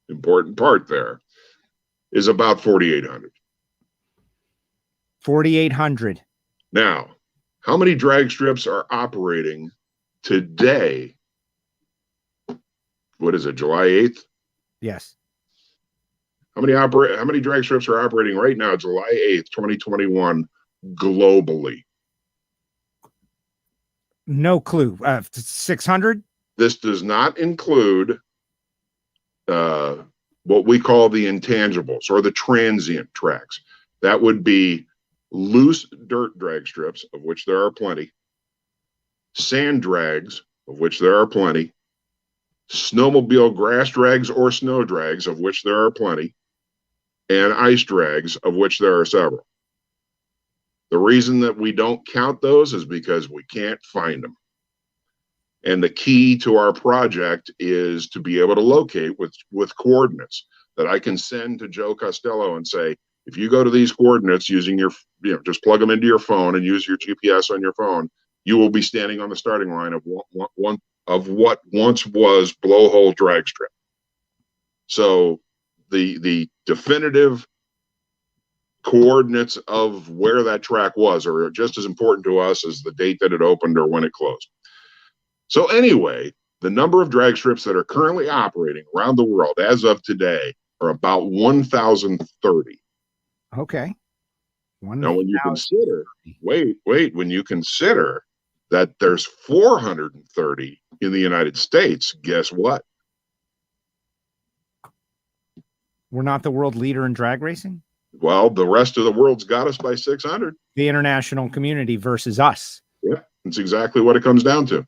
important part there, is about 4,800. 4,800. Now, how many drag strips are operating today? What is it, July 8th? Yes. How many drag strips are operating right now, July 8th, 2021, globally? No clue. 600? This does not include what we call the intangibles or the transient tracks. That would be loose dirt drag strips, of which there are plenty, sand drags, of which there are plenty, snowmobile grass drags or snow drags, of which there are plenty, and ice drags, of which there are several. The reason that we don't count those is because we can't find them. And the key to our project is to be able to locate with coordinates that I can send to Joe Castello and say, if you go to these coordinates using your, just plug them into your phone and use your GPS on your phone, you will be standing on the starting line of one of what once was blowhole drag strip. So the definitive coordinates of where that track was are just as important to us as the date that it opened or when it closed. So anyway, the number of drag strips that are currently operating around the world as of today are about 1,030. Okay. Now, when you consider, when you consider that there's 430 in the United States, guess what? We're not the world leader in drag racing? Well, the rest of the world's got us by 600. The international community versus us. Yeah, that's exactly what it comes down to.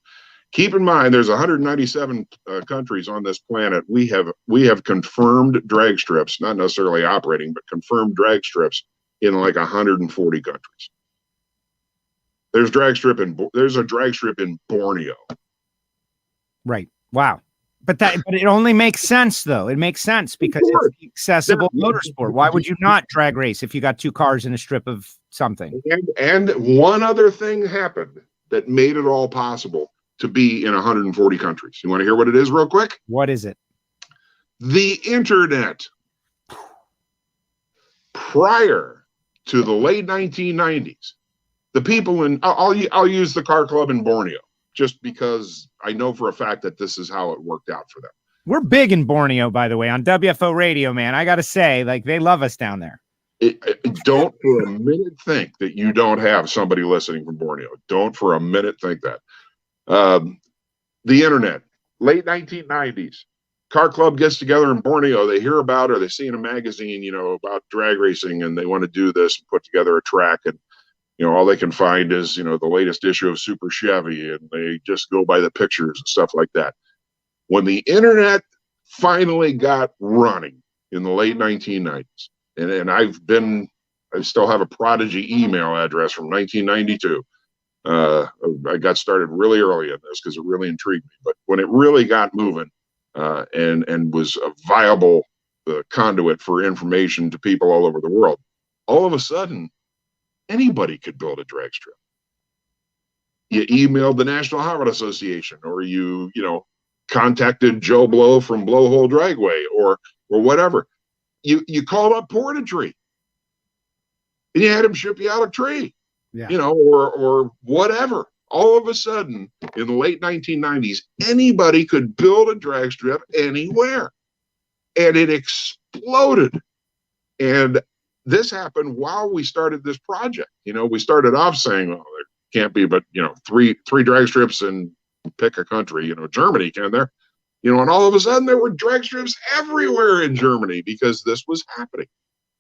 Keep in mind, there's 197 countries on this planet. We have confirmed drag strips, not necessarily operating, but confirmed drag strips in like 140 countries. There's a drag strip in Borneo. Right. Wow. But it only makes sense, though. It makes sense because it's accessible motorsport. Why would you not drag race if you got two cars in a strip of something? And one other thing happened that made it all possible to be in 140 countries. You want to hear what it is real quick? What is it? The internet. Prior to the late 1990s, the people I'll use the car club in Borneo just because I know for a fact that this is how it worked out for them. We're big in Borneo, by the way, on WFO Radio, man. I got to say, like, they love us down there. Don't for a minute think that you don't have somebody listening from Borneo. Don't for a minute think that. The internet, late 1990s, car club gets together in Borneo. They hear about or they see in a magazine, about drag racing, and they want to do this and put together a track. And, all they can find is, the latest issue of Super Chevy, and they just go by the pictures and stuff like that. When the internet finally got running in the late 1990s, and I still have a Prodigy email address from 1992. I got started really early in this because it really intrigued me. But when it really got moving and was a viable conduit for information to people all over the world, all of a sudden, anybody could build a drag strip. You emailed the National Harvard Association, or you contacted Joe Blow from Blowhole Dragway, or whatever. You called up Portagee, and you had him ship you out a tree. Yeah. Or whatever. All of a sudden, in the late 1990s, anybody could build a drag strip anywhere. And it exploded. And this happened while we started this project. We started off saying, well, there can't be but, three drag strips and pick a country, Germany, can there? And all of a sudden there were drag strips everywhere in Germany because this was happening.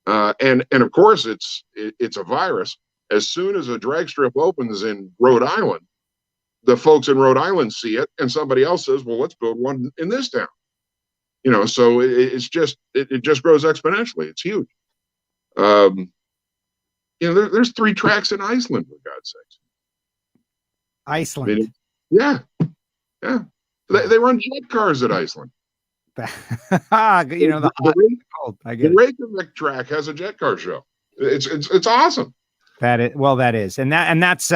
And of course, it's a virus. As soon as a drag strip opens in Rhode Island, the folks in Rhode Island see it, and somebody else says, "Well, let's build one in this town." So it just grows exponentially. It's huge. There's 3 tracks in Iceland, for God's sakes. Iceland. Yeah. They run jet cars at Iceland. The cold. The Reykjavik track has a jet car show. It's awesome. That is, and that's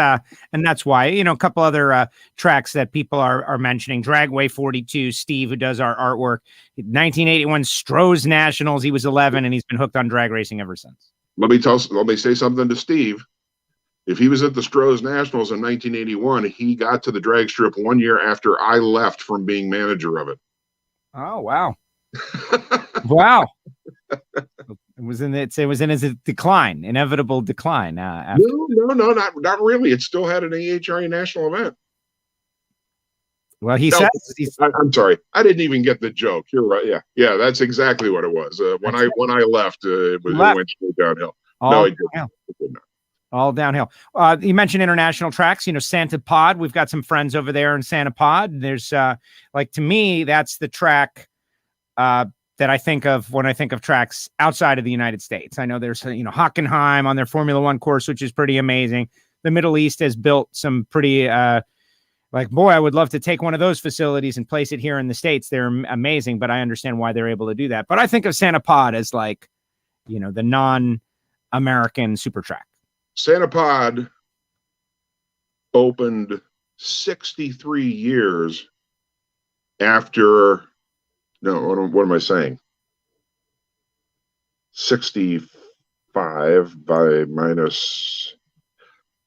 why, a couple other tracks that people are mentioning. Dragway 42, Steve, who does our artwork, 1981 Stroh's Nationals. He was 11, and he's been hooked on drag racing ever since. Let me say something to Steve. If he was at the Stroh's Nationals in 1981, he got to the drag strip 1 year after I left from being manager of it. Oh, wow. Wow. It was in his decline, inevitable decline. No, not really. It still had an AHRA national event. Well, says I'm sorry, I didn't even get the joke. You're right. Yeah, that's exactly what it was. When I left, it went straight downhill. No, it did not. All downhill. You mentioned international tracks. Santa Pod. We've got some friends over there in Santa Pod. There's to me, that's the track that I think of when I think of tracks outside of the United States. I know there's, Hockenheim on their Formula One course, which is pretty amazing. The Middle East has built some pretty, I would love to take one of those facilities and place it here in the States. They're amazing, but I understand why they're able to do that. But I think of Santa Pod as the non-American super track. Santa Pod opened 63 years after. No, what am I saying? 64 by minus.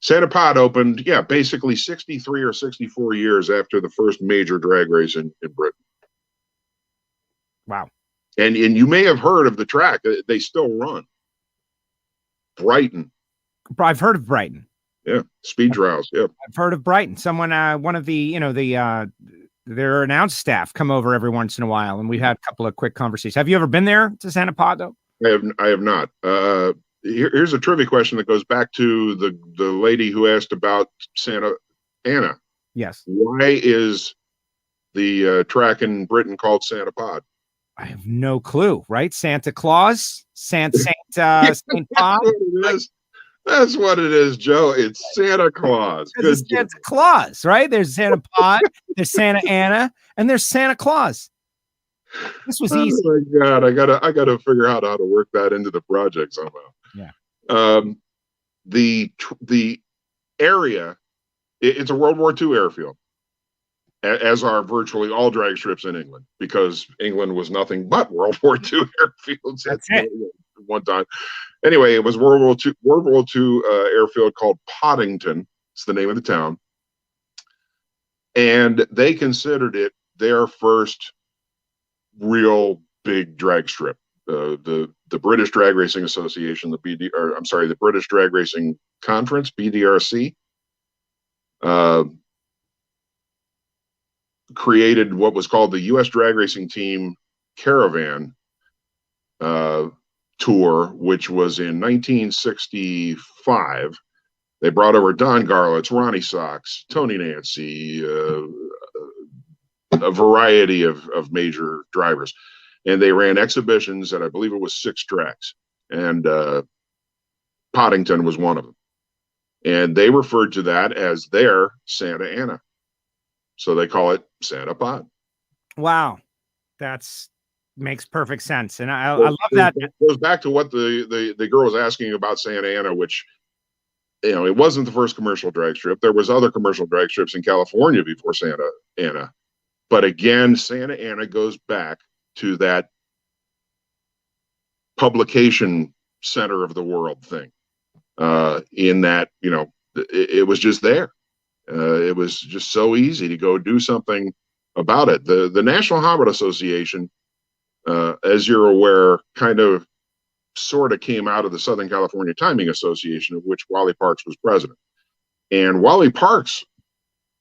Santa Pod opened, basically 63 or 64 years after the first major drag race in Britain. Wow. And you may have heard of the track. They still run. Brighton. I've heard of Brighton. Yeah, speed trials. Yeah, I've heard of Brighton. Someone, one of the, their announce staff come over every once in a while, and we've had a couple of quick conversations. Have you ever been there to Santa Pod, though? I have not. Here's a trivia question that goes back to the lady who asked about Santa Ana. Yes. Why is the track in Britain called Santa Pod? I have no clue. Right? Santa Claus, Saint Pod. That's what it is, Joe. It's Santa Claus. It's Santa Claus, right? There's Santa Pod, there's Santa Ana, and there's Santa Claus. This was easy. Oh my God, I gotta figure out how to work that into the project somehow. Yeah. The area, it's a World War II airfield, as are virtually all drag strips in England, because England was nothing but World War II airfields at one time. Anyway, it was World War II airfield called Poddington. It's the name of the town, and they considered it their first real big drag strip. The British Drag Racing Association, the British Drag Racing Conference, BDRC, created what was called the U.S. Drag Racing Team Caravan Tour, which was in 1965. They brought over Don Garlitz, Ronnie Socks, Tony Nancy, a variety of major drivers. And they ran exhibitions at, I believe it was 6 tracks. And Poddington was one of them. And they referred to that as their Santa Ana. So they call it Santa Pod. Wow. Makes perfect sense. And I love that. It goes back to what the girl was asking about Santa Ana, which, it wasn't the first commercial drag strip. There was other commercial drag strips in California before Santa Ana. But again, Santa Ana goes back to that publication center of the world thing, in that, it was just there. It was just so easy to go do something about it. The National Hobbit Association, as you're aware, sort of came out of the Southern California Timing Association, of which Wally Parks was president. And Wally Parks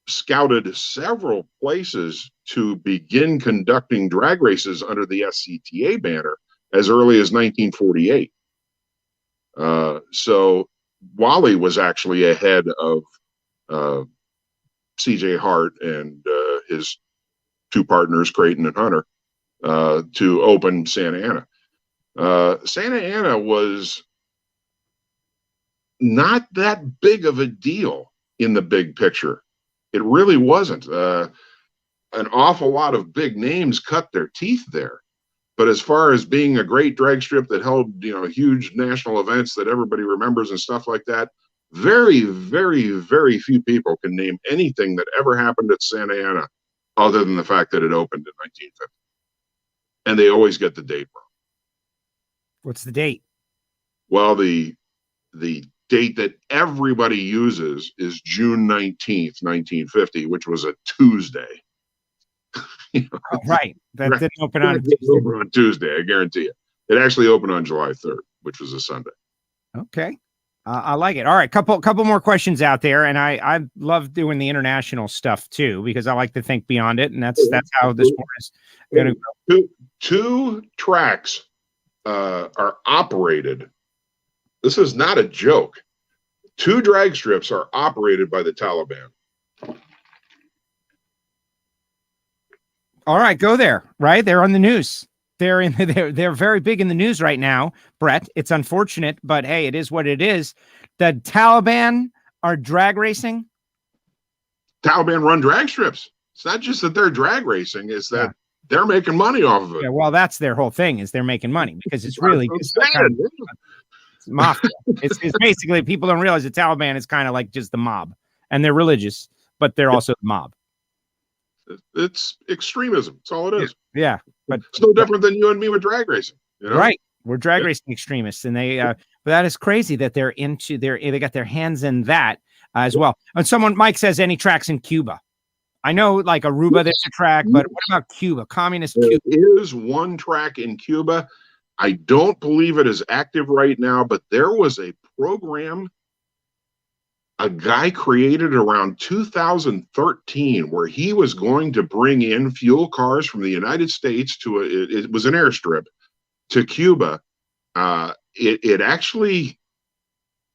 scouted several places to begin conducting drag races under the SCTA banner as early as 1948. So Wally was actually ahead of CJ Hart and his 2 partners, Creighton and Hunter, to open Santa Ana. Santa Ana was not that big of a deal in the big picture. It really wasn't. An awful lot of big names cut their teeth there. But as far as being a great drag strip that held, huge national events that everybody remembers and stuff like that, very, very, very few people can name anything that ever happened at Santa Ana other than the fact that it opened in 1950. And they always get the date wrong. What's the date? Well, the date that everybody uses is June 19th, 1950, which was a Tuesday. Oh, right. That didn't open on Tuesday, I guarantee you. It actually opened on July 3rd, which was a Sunday. Okay. I like it. All right. Couple more questions out there. And I love doing the international stuff too, because I like to think beyond it. And that's how this sport is going to go. 2 tracks are operated. This is not a joke. 2 drag strips are operated by the Taliban. All right, go there. Right, they're on the news. They're very big in the news right now, Bret. It's unfortunate, but hey, it is what it is. The Taliban are drag racing. Taliban run drag strips. It's not just that they're drag racing; it's that they're making money off of it. Yeah, well, that's their whole thing, is they're making money, because it's really it's mafia. It's basically, people don't realize the Taliban is kind of like just the mob, and they're religious, but they're also the mob. It's extremism. That's all it is. Yeah, but it's no different than you and me with drag racing. Right. We're drag racing extremists, and they But that is crazy that they got their hands in that as well. And Mike says, any tracks in Cuba? I know, like Aruba, there's a track, but what about Cuba? Communist Cuba? There is one track in Cuba. I don't believe it is active right now, but there was a program a guy created around 2013 where he was going to bring in fuel cars from the United States to it was an airstrip to Cuba. It actually,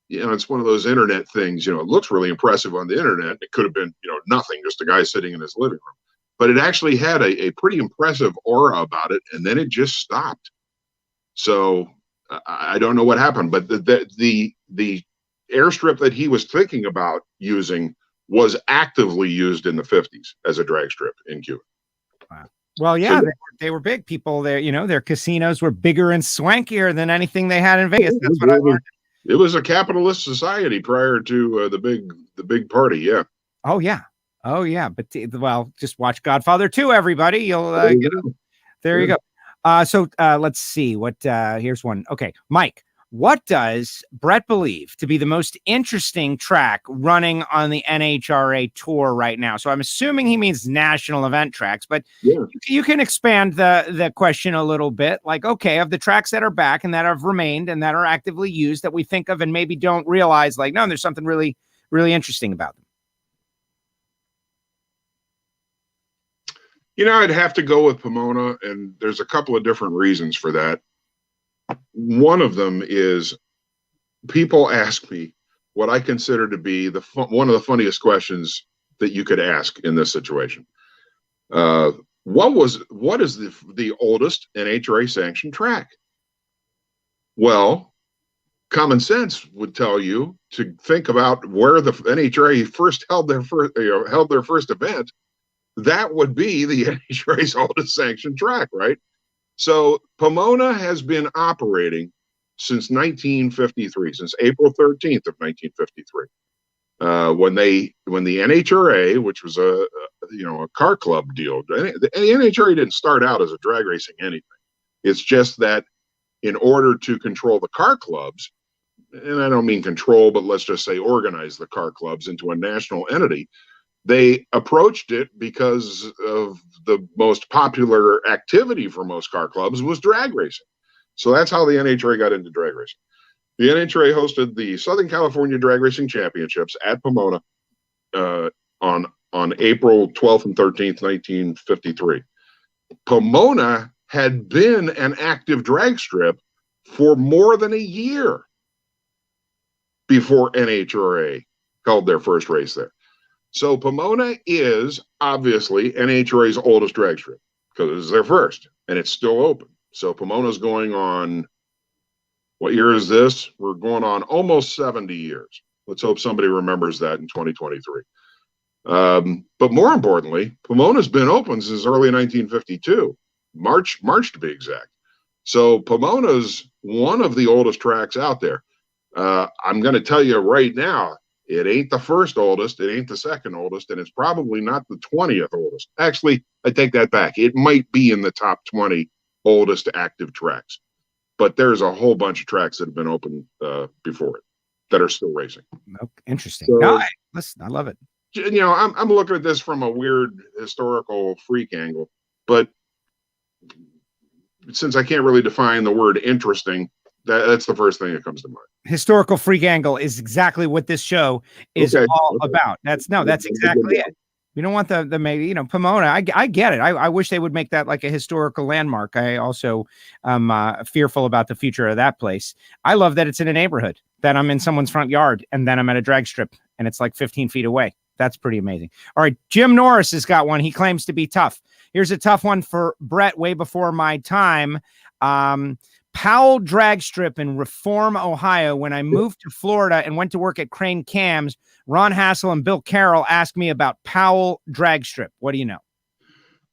it's one of those internet things, it looks really impressive on the internet. It could have been, nothing, just a guy sitting in his living room, but it actually had a pretty impressive aura about it. And then it just stopped. So I don't know what happened, but the airstrip that he was thinking about using was actively used in the 50s as a drag strip in Cuba. Wow. Well, yeah, so they were big people there. Their casinos were bigger and swankier than anything they had in Vegas. That's what I learned. It was a capitalist society prior to the big party. Yeah. Oh yeah. But just watch Godfather 2, everybody. You'll there you go. So let's see what here's one. Okay, Mike. What does Bret believe to be the most interesting track running on the NHRA tour right now? So I'm assuming he means national event tracks, but you can expand the question a little bit. Like, okay, of the tracks that are back and that have remained and that are actively used that we think of and maybe don't realize, like, no, there's something really, really interesting about them. I'd have to go with Pomona, and there's a couple of different reasons for that. One of them is people ask me what I consider to be one of the funniest questions that you could ask in this situation. What is the oldest NHRA sanctioned track? Well, common sense would tell you to think about where the NHRA first held their first event. That would be the NHRA's oldest sanctioned track, right? So Pomona has been operating since 1953, since April 13th of 1953, when the NHRA, which was a car club deal. The NHRA didn't start out as a drag racing anything. It's just that in order to control the car clubs, and I don't mean control, but let's just say organize the car clubs into a national entity, they approached it because of the most popular activity for most car clubs was drag racing. So that's how the NHRA got into drag racing. The NHRA hosted the Southern California Drag Racing Championships at Pomona on April 12th and 13th, 1953. Pomona had been an active drag strip for more than a year before NHRA held their first race there. So Pomona is obviously NHRA's oldest drag strip because it's their first and it's still open. So Pomona's going on, what year is this? We're going on almost 70 years. Let's hope somebody remembers that in 2023. But more importantly, Pomona's been open since early 1952, March to be exact. So Pomona's one of the oldest tracks out there. I'm going to tell you right now, it ain't the first oldest, it ain't the second oldest, and it's probably not the 20th oldest. Actually, I take that back. It might be in the top 20 oldest active tracks. But there's a whole bunch of tracks that have been open before it that are still racing. Interesting. So, I love it. I'm looking at this from a weird historical freak angle, but since I can't really define the word interesting, that's the first thing that comes to mind. Historical freak angle is exactly what this show is all about. That's exactly it. You don't want the Pomona. I get it. I wish they would make that like a historical landmark. I also am fearful about the future of that place. I love that it's in a neighborhood, that I'm in someone's front yard, and then I'm at a drag strip, and it's like 15 feet away. That's pretty amazing. All right, Jim Norris has got one. He claims to be tough. Here's a tough one for Bret, way before my time. Powell drag strip in Reform, Ohio. When I moved to Florida and went to work at Crane Cams, Ron Hassel and Bill Carroll asked me about Powell drag strip. What do you know?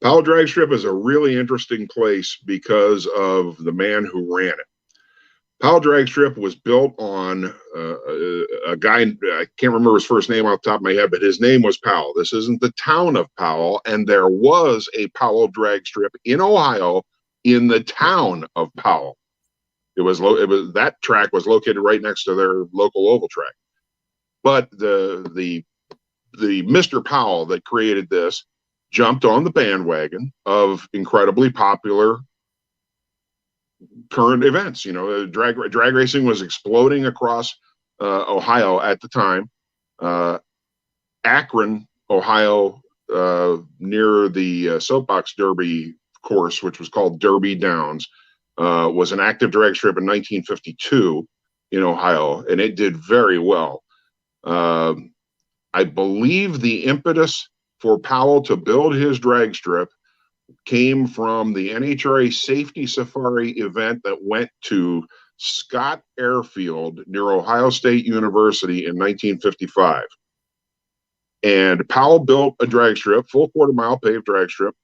Powell drag strip is a really interesting place because of the man who ran it. Powell drag strip was built on a guy, I can't remember his first name off the top of my head, but his name was Powell. This isn't the town of Powell, and there was a Powell drag strip in Ohio in the town of Powell. That track was located right next to their local oval track. But the Mr. Powell that created this jumped on the bandwagon of incredibly popular current events. Drag racing was exploding across Ohio at the time. Akron, Ohio, near the Soapbox Derby course, which was called Derby Downs, was an active drag strip in 1952 in Ohio, and it did very well. I believe the impetus for Powell to build his drag strip came from the NHRA Safety Safari event that went to Scott Airfield near Ohio State University in 1955. And Powell built a drag strip, full quarter-mile paved drag strip,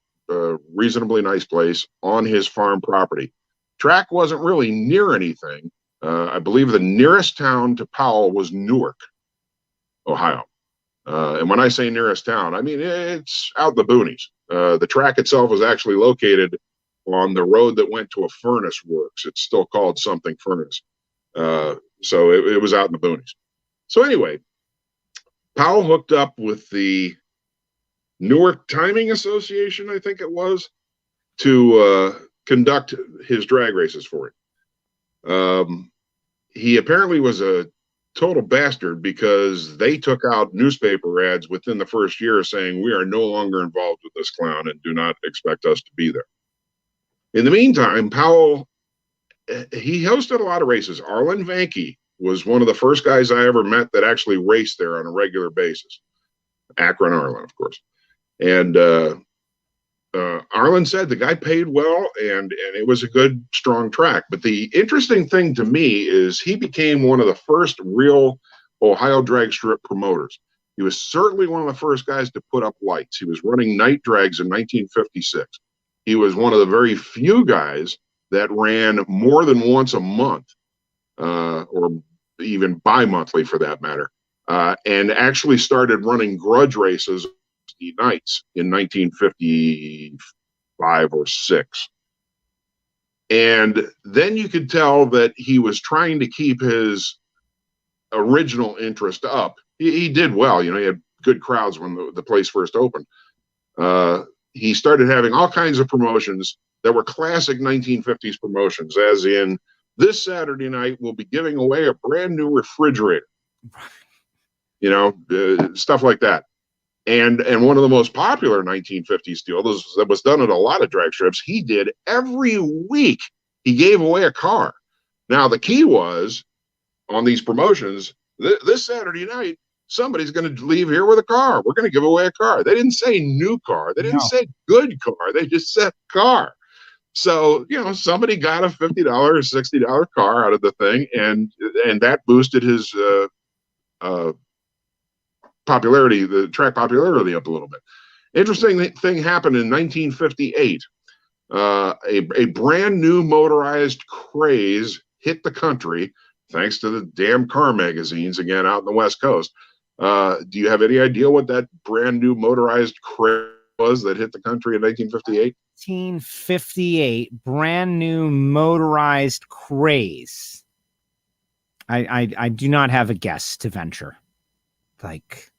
reasonably nice place on his farm property. Track wasn't really near anything. I believe the nearest town to Powell was Newark, Ohio. And when I say nearest town, I mean it's out in the boonies. The track itself was actually located on the road that went to a furnace works. It's still called something furnace. So it was out in the boonies. So anyway, Powell hooked up with the Newark Timing Association, I think it was, to conduct his drag races for it. He apparently was a total bastard because they took out newspaper ads within the first year saying we are no longer involved with this clown and do not expect us to be there. In the meantime, Powell, he hosted a lot of races. Arlen Vanke was one of the first guys I ever met that actually raced there on a regular basis. Akron Arlen, of course. And Arlen said the guy paid well and it was a good, strong track. But the interesting thing to me is he became one of the first real Ohio drag strip promoters. He was certainly one of the first guys to put up lights. He was running night drags in 1956. He was one of the very few guys that ran more than once a month, or even bi-monthly for that matter, and actually started running grudge races nights in 1955 or 6. And then you could tell that he was trying to keep his original interest up. He did well, he had good crowds when the place first opened. He started having all kinds of promotions that were classic 1950s promotions, as in, this Saturday night we'll be giving away a brand new refrigerator, stuff like that. And one of the most popular 1950s deals that was done at a lot of drag strips, he did every week. He gave away a car. Now, the key was on these promotions, this Saturday night, somebody's going to leave here with a car. We're going to give away a car. They didn't say new car. They didn't say good car. They just said car. So, somebody got a $50 or $60 car out of the thing, and that boosted his popularity, the track popularity up a little bit. Interesting thing happened in 1958. A brand new motorized craze hit the country, thanks to the damn car magazines, again, out in the West Coast. Do you have any idea what that brand new motorized craze was that hit the country in 1958? 1958, brand new motorized craze. I do not have a guess to venture. Like,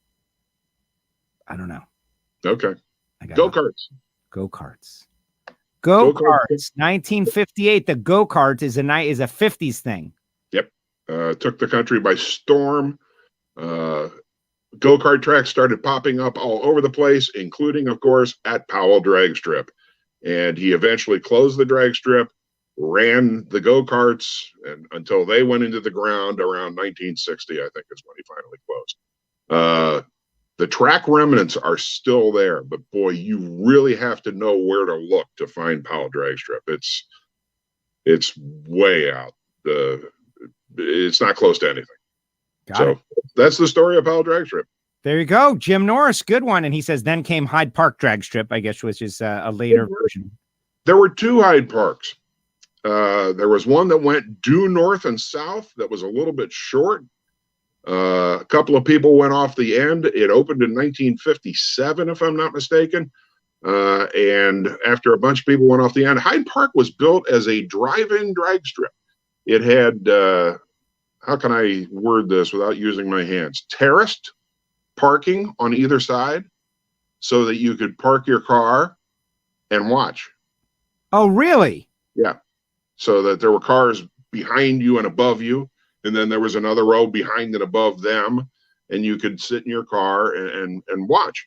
I don't know. Okay. Go-karts. Go-karts. Go-karts. 1958. The go-kart is a 50s thing. Yep. Took the country by storm. Go-kart tracks started popping up all over the place, including, of course, at Powell Drag Strip. And he eventually closed the drag strip, ran the go-karts until they went into the ground around 1960, I think is when he finally closed. The track remnants are still there, but boy, you really have to know where to look to find Powell Drag Strip. It's way out. It's not close to anything. Got it. That's the story of Powell Drag Strip. There you go. Jim Norris, good one. And he says, then came Hyde Park Drag Strip, I guess, which is a later version. There were two Hyde Parks. There was one that went due north and south that was a little bit short. A couple of people went off the end. It opened in 1957, if I'm not mistaken. And after a bunch of people went off the end, Hyde Park was built as a drive-in drag strip. it had, how can I word this without using my hands? Terraced parking on either side so that you could park your car and watch. Oh, really? Yeah. So that there were cars behind you and above you, and then there was another row behind and above them, and you could sit in your car and watch.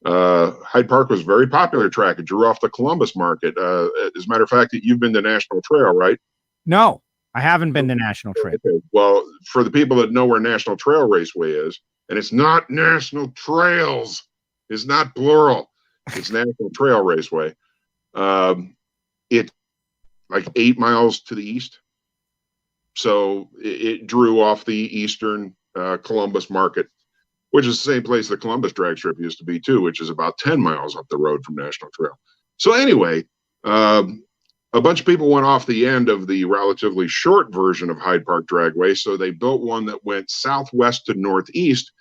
Hyde Park was a very popular track. It drew off the Columbus market. As a matter of fact, you've been to National Trail, right? No, I haven't been to National Trail. Okay. Well, for the people that know where National Trail Raceway is, and it's not National Trails, it's not plural, it's National Trail Raceway. It's like 8 miles to the east. So it drew off the eastern Columbus market, which is the same place the Columbus drag strip used to be too, which is about 10 miles up the road from National Trail. So anyway, a bunch of people went off the end of the relatively short version of Hyde Park Dragway, so they built one that went southwest to northeast,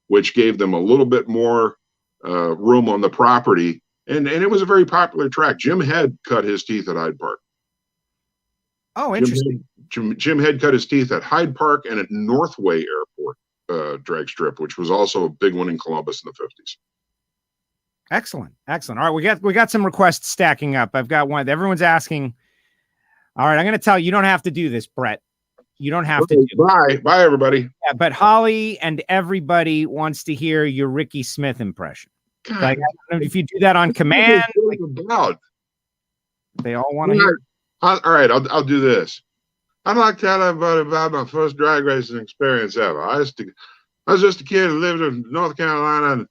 which gave them a little bit more room on the property, and it was a very popular track. Jim Head cut his teeth at Hyde Park. Oh, interesting. Jim Head cut his teeth at Hyde Park and at Northway Airport drag strip, which was also a big one in Columbus in the 50s. Excellent. All right, we got some requests stacking up. I've got one. Everyone's asking. All right, I'm going to tell you, you don't have to do this, Bret. You don't have to. Bye, everybody. Yeah, but Holly and everybody wants to hear your Ricky Smith impression. God, like, I don't know if you do that on command. Like, they all want to hear. All right, I'll do this. I'd like to tell everybody about my first drag racing experience ever. I was just a kid who lived in North Carolina, and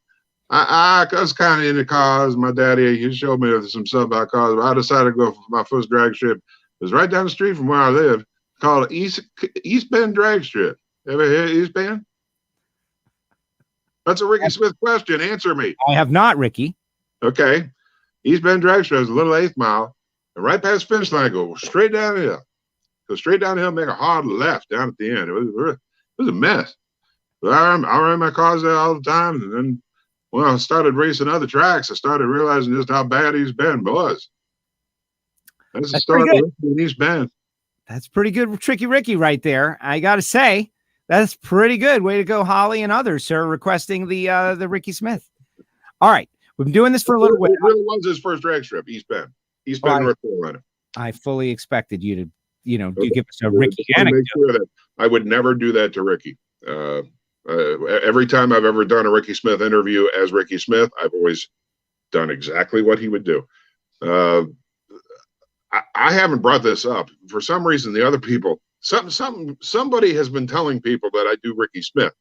I was kind of into cars. My daddy, he showed me some stuff about cars, but I decided to go for my first drag strip. It was right down the street from where I lived, called East Bend Drag Strip. Ever hear East Bend? That's a Ricky Smith question. Answer me. I have not, Ricky. Okay. East Bend Drag Strip is a little 8th mile, and right past the finish line, go straight down the hill. Go straight down the hill, make a hard left down at the end. It was a mess. But I ran my cars there all the time, and then when I started racing other tracks, I started realizing just how bad East Bend was. That's the start of East Bend. That's pretty good, Tricky Ricky, right there. I got to say, that's pretty good. Way to go, Holly and others, sir, requesting the Ricky Smith. All right, we've been doing this for a little while. It really was his first drag strip, East Bend, North Carolina. I fully expected you to, do give us a Ricky anecdote. Make sure that I would never do that to Ricky. Every time I've ever done a Ricky Smith interview as Ricky Smith, I've always done exactly what he would do. I haven't brought this up for some reason. The other people, somebody has been telling people that I do Ricky Smith,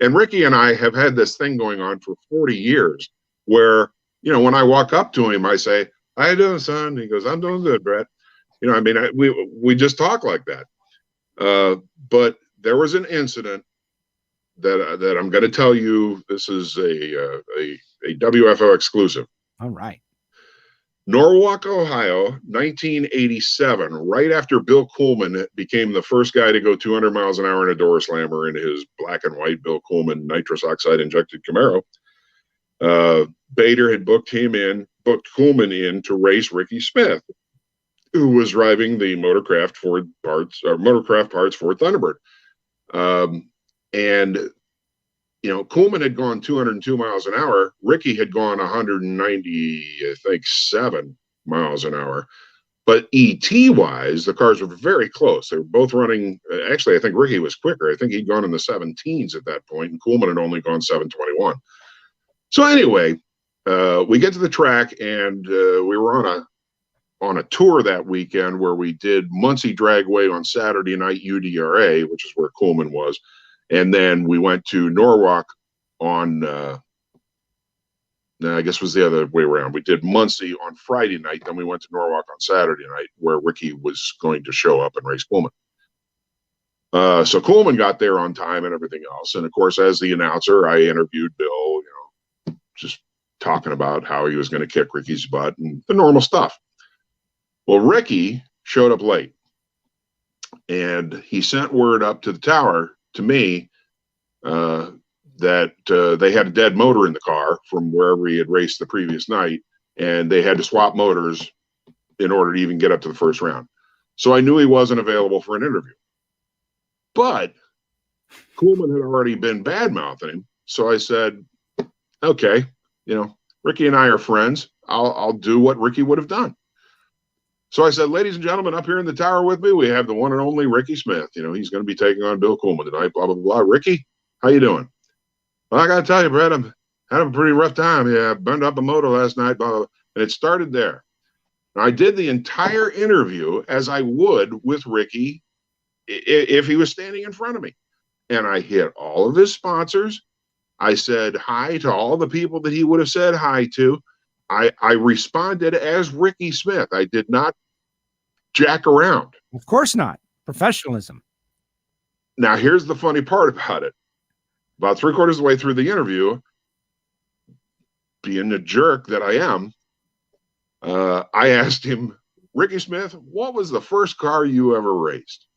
and Ricky and I have had this thing going on for 40 years. Where when I walk up to him, I say, "How you doing, son?" He goes, "I'm doing good, Bret." We just talk like that. But there was an incident that I'm going to tell you. This is a WFO exclusive. All right. Norwalk, Ohio, 1987, right after Bill Coolman became the first guy to go 200 miles an hour in a door slammer in his black and white Bill Coolman nitrous oxide injected Camaro. Bader had booked Coolman in to race Ricky Smith, who was driving the motorcraft parts Ford Thunderbird. And Coolman had gone 202 miles an hour. Ricky had gone 197 miles an hour. But ET wise, the cars were very close. They were both running. Actually, I think Ricky was quicker. I think he'd gone in the 17s at that point, and Coolman had only gone 721. So anyway, we get to the track, and we were on a tour that weekend where we did Muncie Dragway on Saturday night, UDRA, which is where Coolman was. And then we went to Norwalk on, I guess it was the other way around. We did Muncie on Friday night. Then we went to Norwalk on Saturday night, where Ricky was going to show up and race Coolman. So Coolman got there on time and everything else. And of course, as the announcer, I interviewed Bill, just talking about how he was going to kick Ricky's butt and the normal stuff. Well, Ricky showed up late, and he sent word up to the tower to me that they had a dead motor in the car from wherever he had raced the previous night, and they had to swap motors in order to even get up to the first round. So I knew he wasn't available for an interview. But Coolman had already been bad-mouthing him. So I said, okay, Ricky and I are friends. I'll do what Ricky would have done. So I said, ladies and gentlemen, up here in the tower with me, we have the one and only Ricky Smith. He's going to be taking on Bill Coolman tonight, blah, blah, blah. Ricky, how you doing? Well, I got to tell you, Brett, I'm having a pretty rough time. Yeah, I burned up a motor last night, blah, blah, blah. And it started there. Now, I did the entire interview as I would with Ricky if he was standing in front of me. And I hit all of his sponsors. I said hi to all the people that he would have said hi to. I responded as Ricky Smith. I did not jack around. Of course not. Professionalism. Now, here's the funny part about it. About 3/4 of the way through the interview, being the jerk that I am, I asked him, Ricky Smith, what was the first car you ever raced?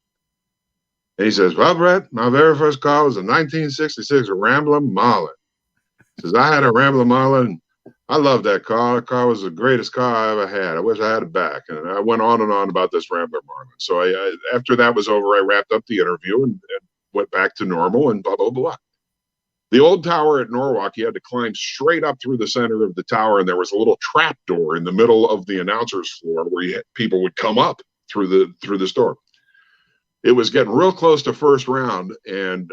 And he says, well, Brett, my very first car was a 1966 Rambler Marlin. He says, I had a Rambler Marlin, and I loved that car. That car was the greatest car I ever had. I wish I had it back. And I went on and on about this Rambler Marlin. So after that was over, I wrapped up the interview and went back to normal and blah, blah, blah. The old tower at Norwalk, you had to climb straight up through the center of the tower, and there was a little trap door in the middle of the announcer's floor where people would come up through this door. It was getting real close to first round, and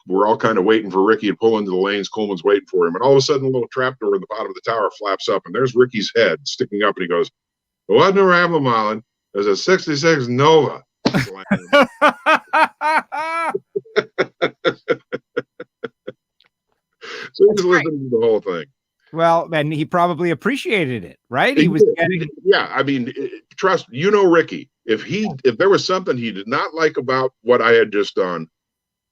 we're all kind of waiting for Ricky to pull into the lanes. Coleman's waiting for him, and all of a sudden, a little trap door in the bottom of the tower flaps up, and there's Ricky's head sticking up, and he goes, "It wasn't a Rambler Marlin. It was a '66 Nova." So he's listening to the whole thing. Well, and he probably appreciated it, right? He was getting. Yeah, I mean, trust Ricky. If there was something he did not like about what I had just done,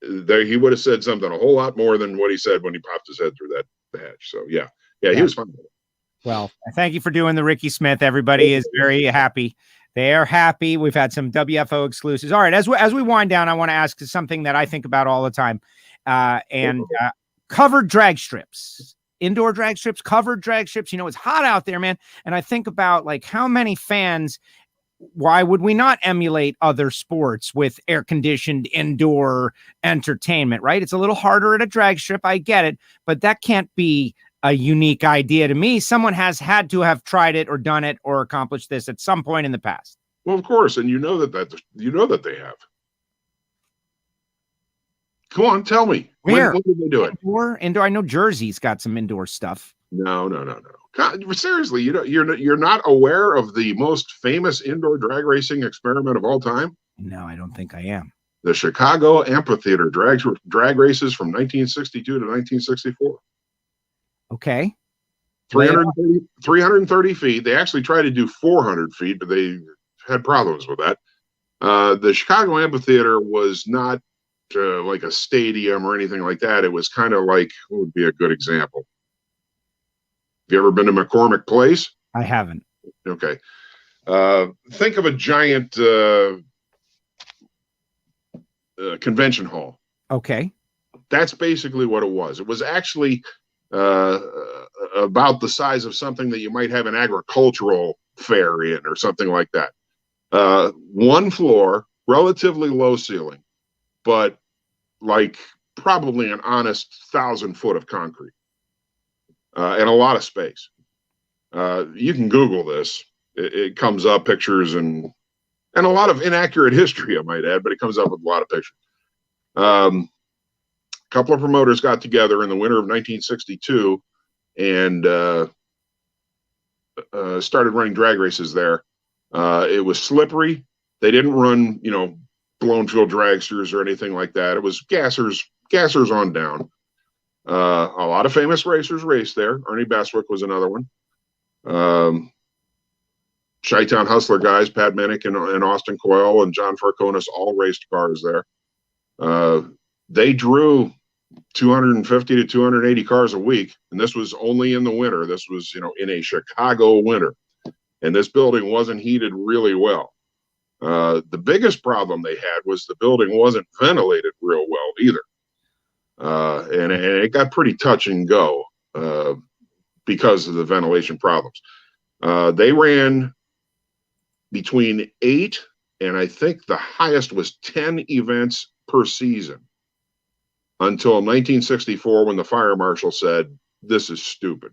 he would have said something a whole lot more than what he said when he popped his head through that hatch. So yeah, he was fine with it. Well, thank you for doing the Ricky Smith. Everybody is very happy. They are happy. We've had some WFO exclusives. All right, as we wind down, I want to ask something that I think about all the time, covered drag strips. Indoor drag strips, covered drag strips. It's hot out there, man. And I think about how many fans, why would we not emulate other sports with air-conditioned indoor entertainment, right? It's a little harder at a drag strip. I get it, but that can't be a unique idea to me. Someone has had to have tried it or done it or accomplished this at some point in the past. Well, of course. And that they have. Come on, tell me. Where? When did they do it? Indoor. I know Jersey's got some indoor stuff. No. God, seriously, you're not aware of the most famous indoor drag racing experiment of all time? No, I don't think I am. The Chicago Amphitheater drag races from 1962 to 1964. Okay. 330 feet. They actually tried to do 400 feet, but they had problems with that. The Chicago Amphitheater was not like a stadium or anything like that. It was kind of like, what would be a good example? Have you ever been to McCormick Place? I haven't. Okay. Think of a giant convention hall. Okay. That's basically what it was. It was actually about the size of something that you might have an agricultural fair in or something like that. One floor, relatively low ceiling, but like probably an honest 1,000 foot of concrete and a lot of space. You can Google this. It comes up, pictures and a lot of inaccurate history, I might add, but it comes up with a lot of pictures. A couple of promoters got together in the winter of 1962 and started running drag races there. It was slippery. They didn't run, blown field dragsters or anything like that. It was gassers on down. A lot of famous racers raced there. Ernie Bestwick was another one. Chi-Town Hustler guys, Pat Minnick and Austin Coyle and John Farconis all raced cars there. They drew 250 to 280 cars a week, and this was only in the winter. This was, in a Chicago winter, and this building wasn't heated really well. The biggest problem they had was the building wasn't ventilated real well either. And it got pretty touch and go because of the ventilation problems. They ran between 8 and I think the highest was 10 events per season until 1964 when the fire marshal said, "This is stupid."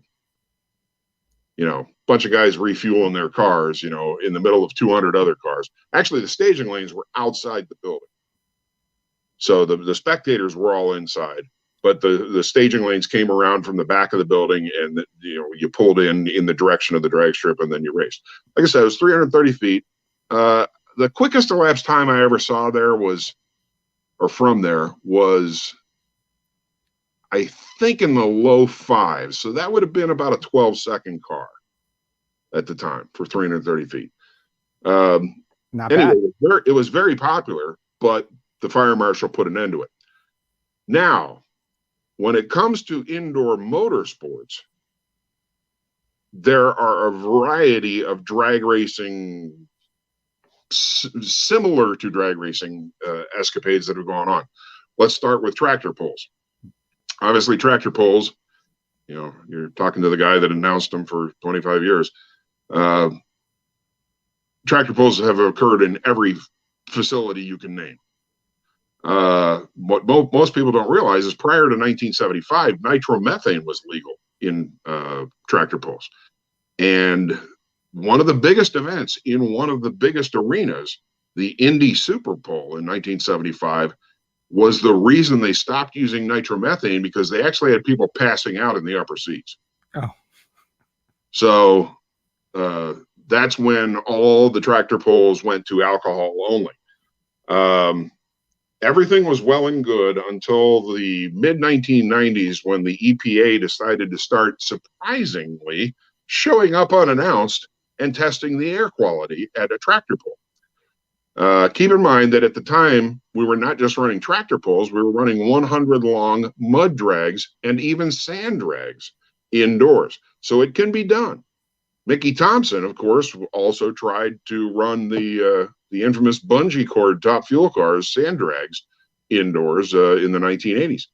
Bunch of guys refueling their cars, in the middle of 200 other cars. Actually, the staging lanes were outside the building. So the spectators were all inside, but the staging lanes came around from the back of the building, and you pulled in the direction of the drag strip, and then you raced. Like I said, it was 330 feet. The quickest elapsed time I ever saw there was, I think, in the low fives. So that would have been about a 12-second car at the time for 330 feet. Not bad. It was very popular, but the fire marshal put an end to it. Now, when it comes to indoor motorsports, there are a variety of drag racing, similar to drag racing escapades that have gone on. Let's start with tractor pulls. Obviously, tractor pulls, you're talking to the guy that announced them for 25 years. Tractor pulls have occurred in every facility you can name. What most people don't realize is prior to 1975, nitromethane was legal in tractor pulls. And one of the biggest events in one of the biggest arenas, the Indy Super Bowl in 1975, was the reason they stopped using nitromethane, because they actually had people passing out in the upper seats. Oh. So that's when all the tractor pulls went to alcohol only. Everything was well and good until the mid-1990s, when the EPA decided to start surprisingly showing up unannounced and testing the air quality at a tractor pull. Keep in mind that at the time, we were not just running tractor pulls, we were running 100 long mud drags and even sand drags indoors. So it can be done. Mickey Thompson, of course, also tried to run the infamous bungee cord top fuel cars, sand drags, indoors in the 1980s.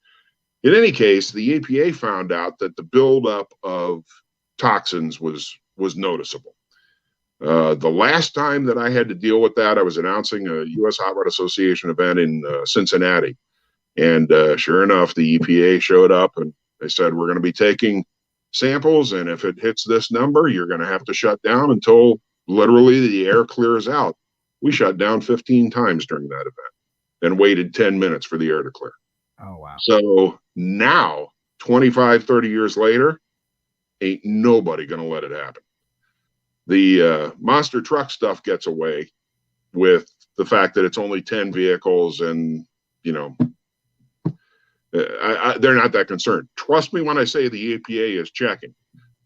In any case, the EPA found out that the buildup of toxins was noticeable. The last time that I had to deal with that, I was announcing a U.S. Hot Rod Association event in Cincinnati. And sure enough, the EPA showed up and they said, "We're going to be taking samples, and if it hits this number, you're going to have to shut down until literally the air clears out." We shut down 15 times during that event and waited 10 minutes for the air to clear. Oh, wow. So now, 25, 30 years later, ain't nobody going to let it happen. The monster truck stuff gets away with the fact that it's only 10 vehicles, and, they're not that concerned. Trust me when I say the EPA is checking,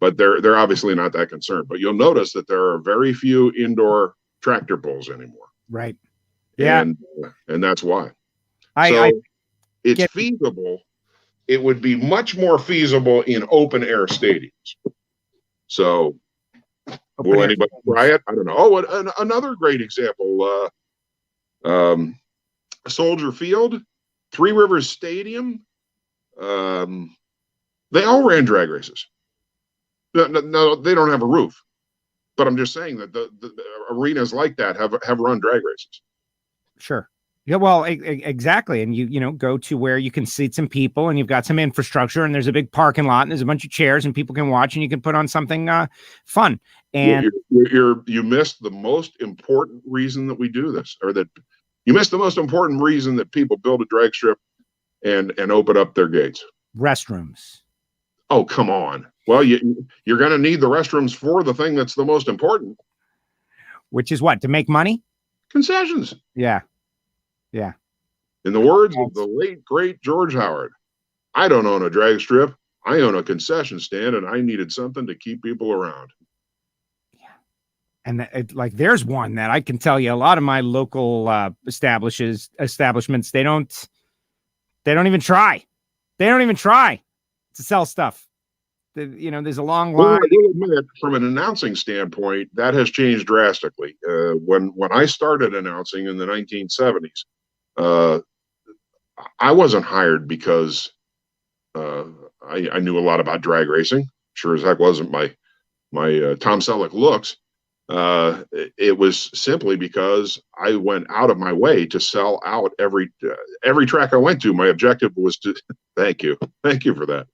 but they're obviously not that concerned. But you'll notice that there are very few indoor tractor pulls anymore. Right. Yeah. And that's why. It's get feasible. It would be much more feasible in open air stadiums. So will anybody try it? I don't know. Oh, another great example, Soldier Field, Three Rivers Stadium, they all ran drag races. No, they don't have a roof, but I'm just saying that the arenas like that have run drag races. Sure. Yeah, well, exactly. And you go to where you can seat some people, and you've got some infrastructure, and there's a big parking lot, and there's a bunch of chairs, and people can watch, and you can put on something fun. And you missed the most important reason that we do this, or that you missed the most important reason that people build a drag strip and open up their gates. Restrooms. Oh, come on. Well, you're going to need the restrooms for the thing that's the most important. Which is what? To make money? Concessions. Yeah. Yeah. In the words of the late, great George Howard, "I don't own a drag strip. I own a concession stand, and I needed something to keep people around." Yeah. And there's one that I can tell you, a lot of my local establishments, they don't even try. They don't even try to sell stuff. There's a long line. Well, I will admit, from an announcing standpoint, that has changed drastically. When I started announcing in the 1970s, I wasn't hired because I knew a lot about drag racing. Sure as heck wasn't my Tom Selleck looks. It was simply because I went out of my way to sell out every track I went to. My objective was to thank you for that.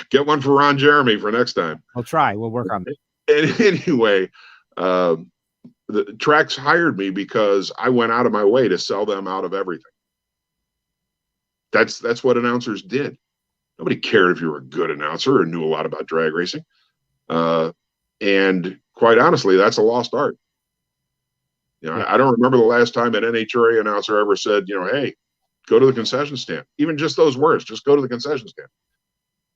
Get one for Ron Jeremy for next time. We'll try. We'll work on it. And anyway, the tracks hired me because I went out of my way to sell them out of everything. That's what announcers did. Nobody cared if you were a good announcer or knew a lot about drag racing. And quite honestly, that's a lost art. I don't remember the last time an NHRA announcer ever said, hey, go to the concession stand. Even just those words, just go to the concession stand.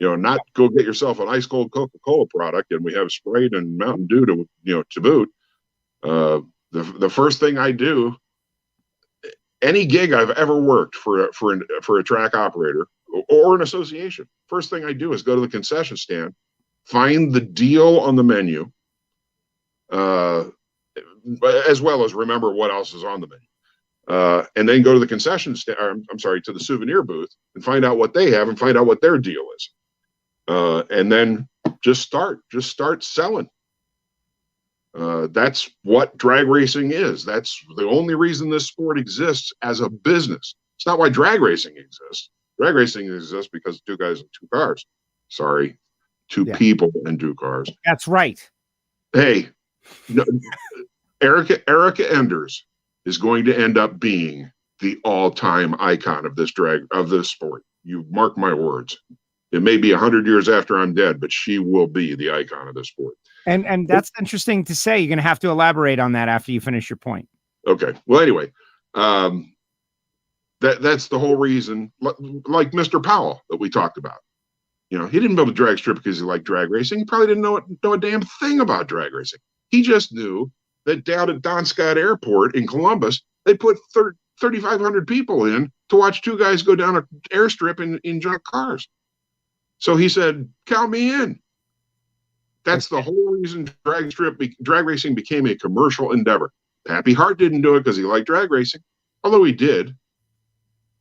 Not go get yourself an ice cold Coca-Cola product and we have Sprite and Mountain Dew to boot. The first thing I do, any gig I've ever worked for a track operator or an association, first thing I do is go to the concession stand, find the deal on the menu, as well as remember what else is on the menu, and then go to the concession stand. To the souvenir booth and find out what they have and find out what their deal is, and then just start selling. That's what drag racing is. That's the only reason this sport exists as a business. It's not why drag racing exists. Drag racing exists because 2 guys and 2 cars. Sorry, 2 people and 2 cars. That's right. Hey, no, Erica Enders is going to end up being the all-time icon of this sport. You mark my words. It may be 100 years after I'm dead, but she will be the icon of this sport. And that's interesting to say. You're going to have to elaborate on that after you finish your point. Okay. Well, anyway, that's the whole reason. Like Mr. Powell that we talked about. He didn't build a drag strip because he liked drag racing. He probably didn't know a damn thing about drag racing. He just knew that down at Don Scott Airport in Columbus, they put 3,500 people in to watch 2 guys go down an airstrip in junk cars. So he said, count me in. That's the whole reason drag racing became a commercial endeavor. Happy Hart didn't do it because he liked drag racing, although he did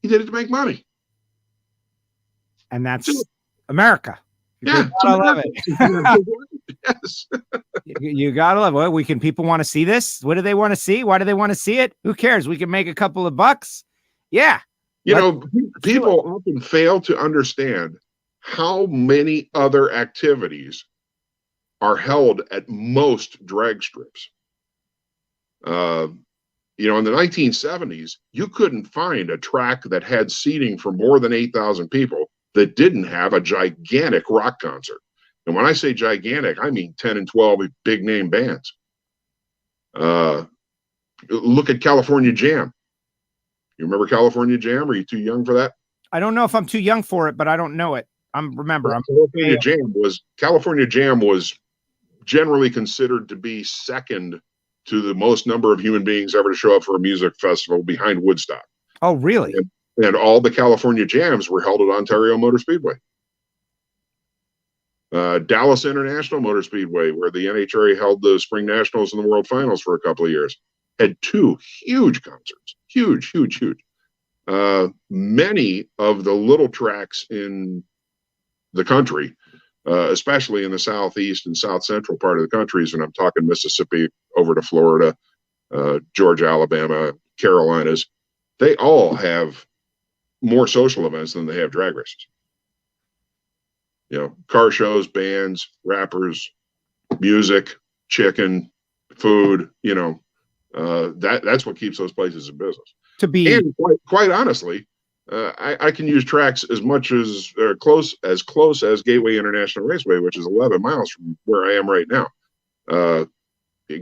it to make money. And that's America. Yeah, I love it. Yes. You gotta love it. People want to see this. What do they want to see? Why do they want to see it? Who cares? We can make a couple of bucks. Yeah. People often fail to understand how many other activities are held at most drag strips. In the 1970s, you couldn't find a track that had seating for more than 8,000 people that didn't have a gigantic rock concert. And when I say gigantic, I mean 10 and 12 big name bands. Look at California Jam. You remember California Jam? Are you too young for that? I don't know if I'm too young for it, but I don't know it. California Jam was generally considered to be second to the most number of human beings ever to show up for a music festival behind Woodstock. Oh, really? And all the California Jams were held at Ontario Motor Speedway. Dallas International Motor Speedway, where the NHRA held the Spring Nationals and the World Finals for a couple of years, had 2 huge concerts. Huge. Many of the little tracks in the country, especially in the southeast and south central part of the countries, and I'm talking Mississippi over to Florida, Georgia, Alabama, Carolinas, they all have more social events than they have drag races. Car shows, bands, rappers, music, chicken, food, that's what keeps those places in business. And quite honestly, I can use tracks as much as close as Gateway International Raceway, which is 11 miles from where I am right now.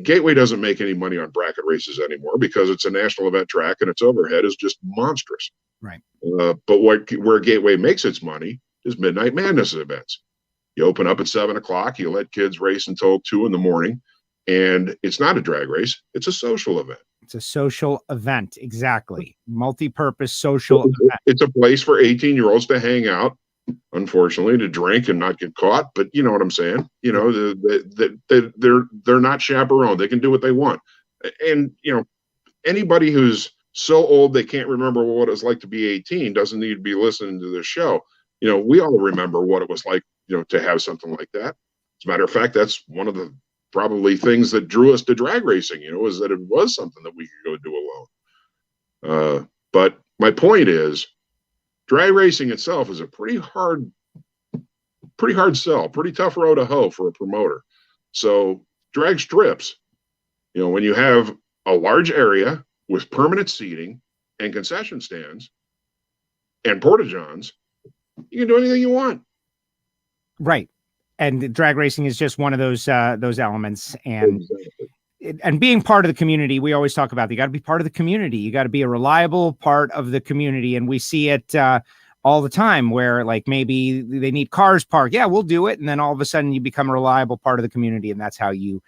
Gateway doesn't make any money on bracket races anymore because it's a national event track and its overhead is just monstrous. Right. But where Gateway makes its money is Midnight Madness events. You open up at 7 o'clock, you let kids race until 2 a.m, and it's not a drag race, it's a social event. It's a social event, exactly. Multi-purpose social event. It's a place for 18-year-olds to hang out, unfortunately, to drink and not get caught. But you know what I'm saying? They're not chaperoned. They can do what they want. And anybody who's so old they can't remember what it's like to be 18 doesn't need to be listening to this show. We all remember what it was like, to have something like that. As a matter of fact, that's one of the probably things that drew us to drag racing, is that it was something that we could go do alone. But my point is, drag racing itself is a pretty hard sell, pretty tough row to hoe for a promoter. So drag strips, when you have a large area with permanent seating and concession stands and porta-johns, you can do anything you want. Right. And drag racing is just one of those elements. And and being part of the community, we always talk about, you got to be part of the community. You got to be a reliable part of the community. And we see it all the time where like maybe they need cars parked. Yeah, we'll do it. And then all of a sudden you become a reliable part of the community. And that's how you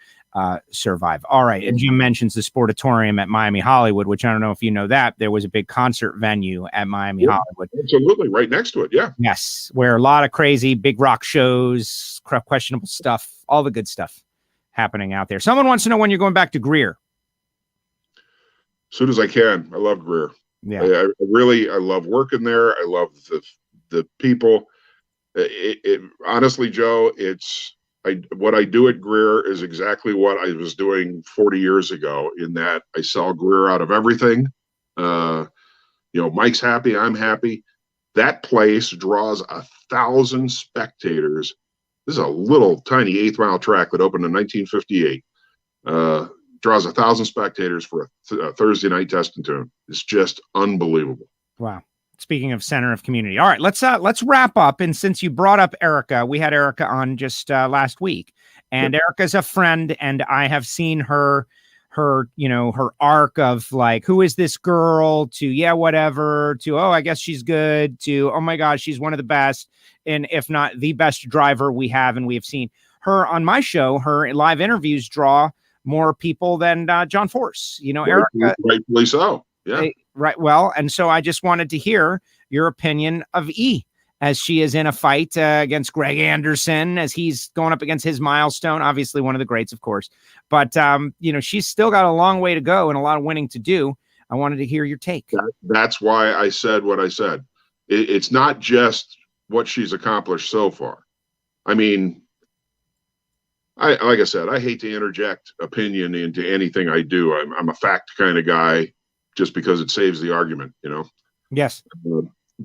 survive. All right. And Jim mentions the Sportatorium at Miami Hollywood, which I don't know if you know that there was a big concert venue at Miami Hollywood. Absolutely. Right next to it. Yeah. Yes. Where a lot of crazy big rock shows, questionable stuff, all the good stuff happening out there. Someone wants to know when you're going back to Greer. As soon as I can. I love Greer. Yeah. I love working there. I love the people. Honestly, Joe, what I do at Greer is exactly what I was doing 40 years ago, in that I sell Greer out of everything. Mike's happy, I'm happy. That place draws 1,000 spectators. This is a little tiny 8th mile track that opened in 1958. Draws 1,000 spectators for a Thursday night test and tune. It's just unbelievable. Wow. Speaking of center of community. All right, let's wrap up. And since you brought up Erica, we had Erica on just last week, and Erica's a friend, and I have seen her arc of like, who is this girl, to yeah, whatever, to oh, I guess she's good, to oh my gosh, she's one of the best, and if not the best driver we have. And we have seen her on my show. Her live interviews draw more people than John Force. Erica, rightfully so. Yeah. Right. Well, and so I just wanted to hear your opinion of E, as she is in a fight against Greg Anderson, as he's going up against his milestone, obviously one of the greats, of course. But, she's still got a long way to go and a lot of winning to do. I wanted to hear your take. That's why I said what I said. It's not just what she's accomplished so far. I mean, like I said, I hate to interject opinion into anything I do. I'm a fact kind of guy, just because it saves the argument, Yes.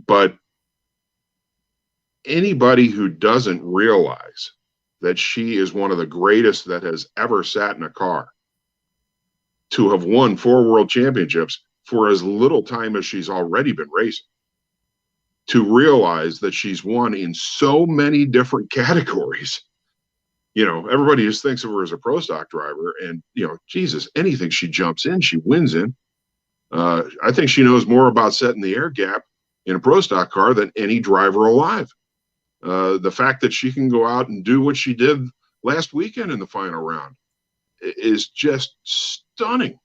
But anybody who doesn't realize that she is one of the greatest that has ever sat in a car, to have won 4 world championships for as little time as she's already been racing, to realize that she's won in so many different categories. Everybody just thinks of her as a pro stock driver, and Jesus, anything she jumps in, she wins in. I think she knows more about setting the air gap in a pro stock car than any driver alive. The fact that she can go out and do what she did last weekend in the final round is just stunning.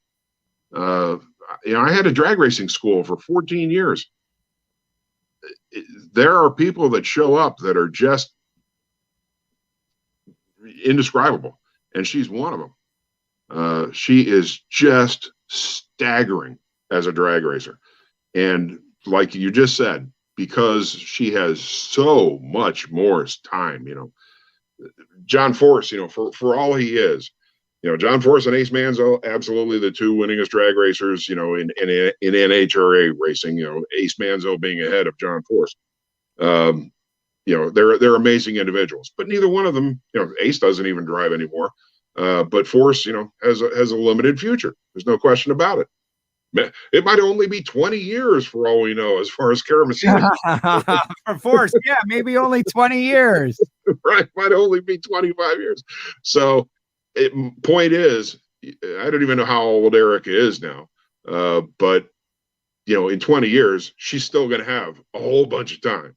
I had a drag racing school for 14 years. There are people that show up that are just indescribable, and she's one of them. She is just staggering as a drag racer. And like you just said, because she has so much more time, John Force, for all he is, John Force and Ace Manzo, absolutely the 2 winningest drag racers, in NHRA racing, Ace Manzo being ahead of John Force. They're amazing individuals, but neither one of them, Ace doesn't even drive anymore. But Force, has a limited future. There's no question about it. It might only be 20 years for all we know, as far as Karamazov. For Force, yeah, maybe only 20 years. Right, might only be 25 years. So, point is, I don't even know how old Erica is now, but in 20 years, she's still going to have a whole bunch of time,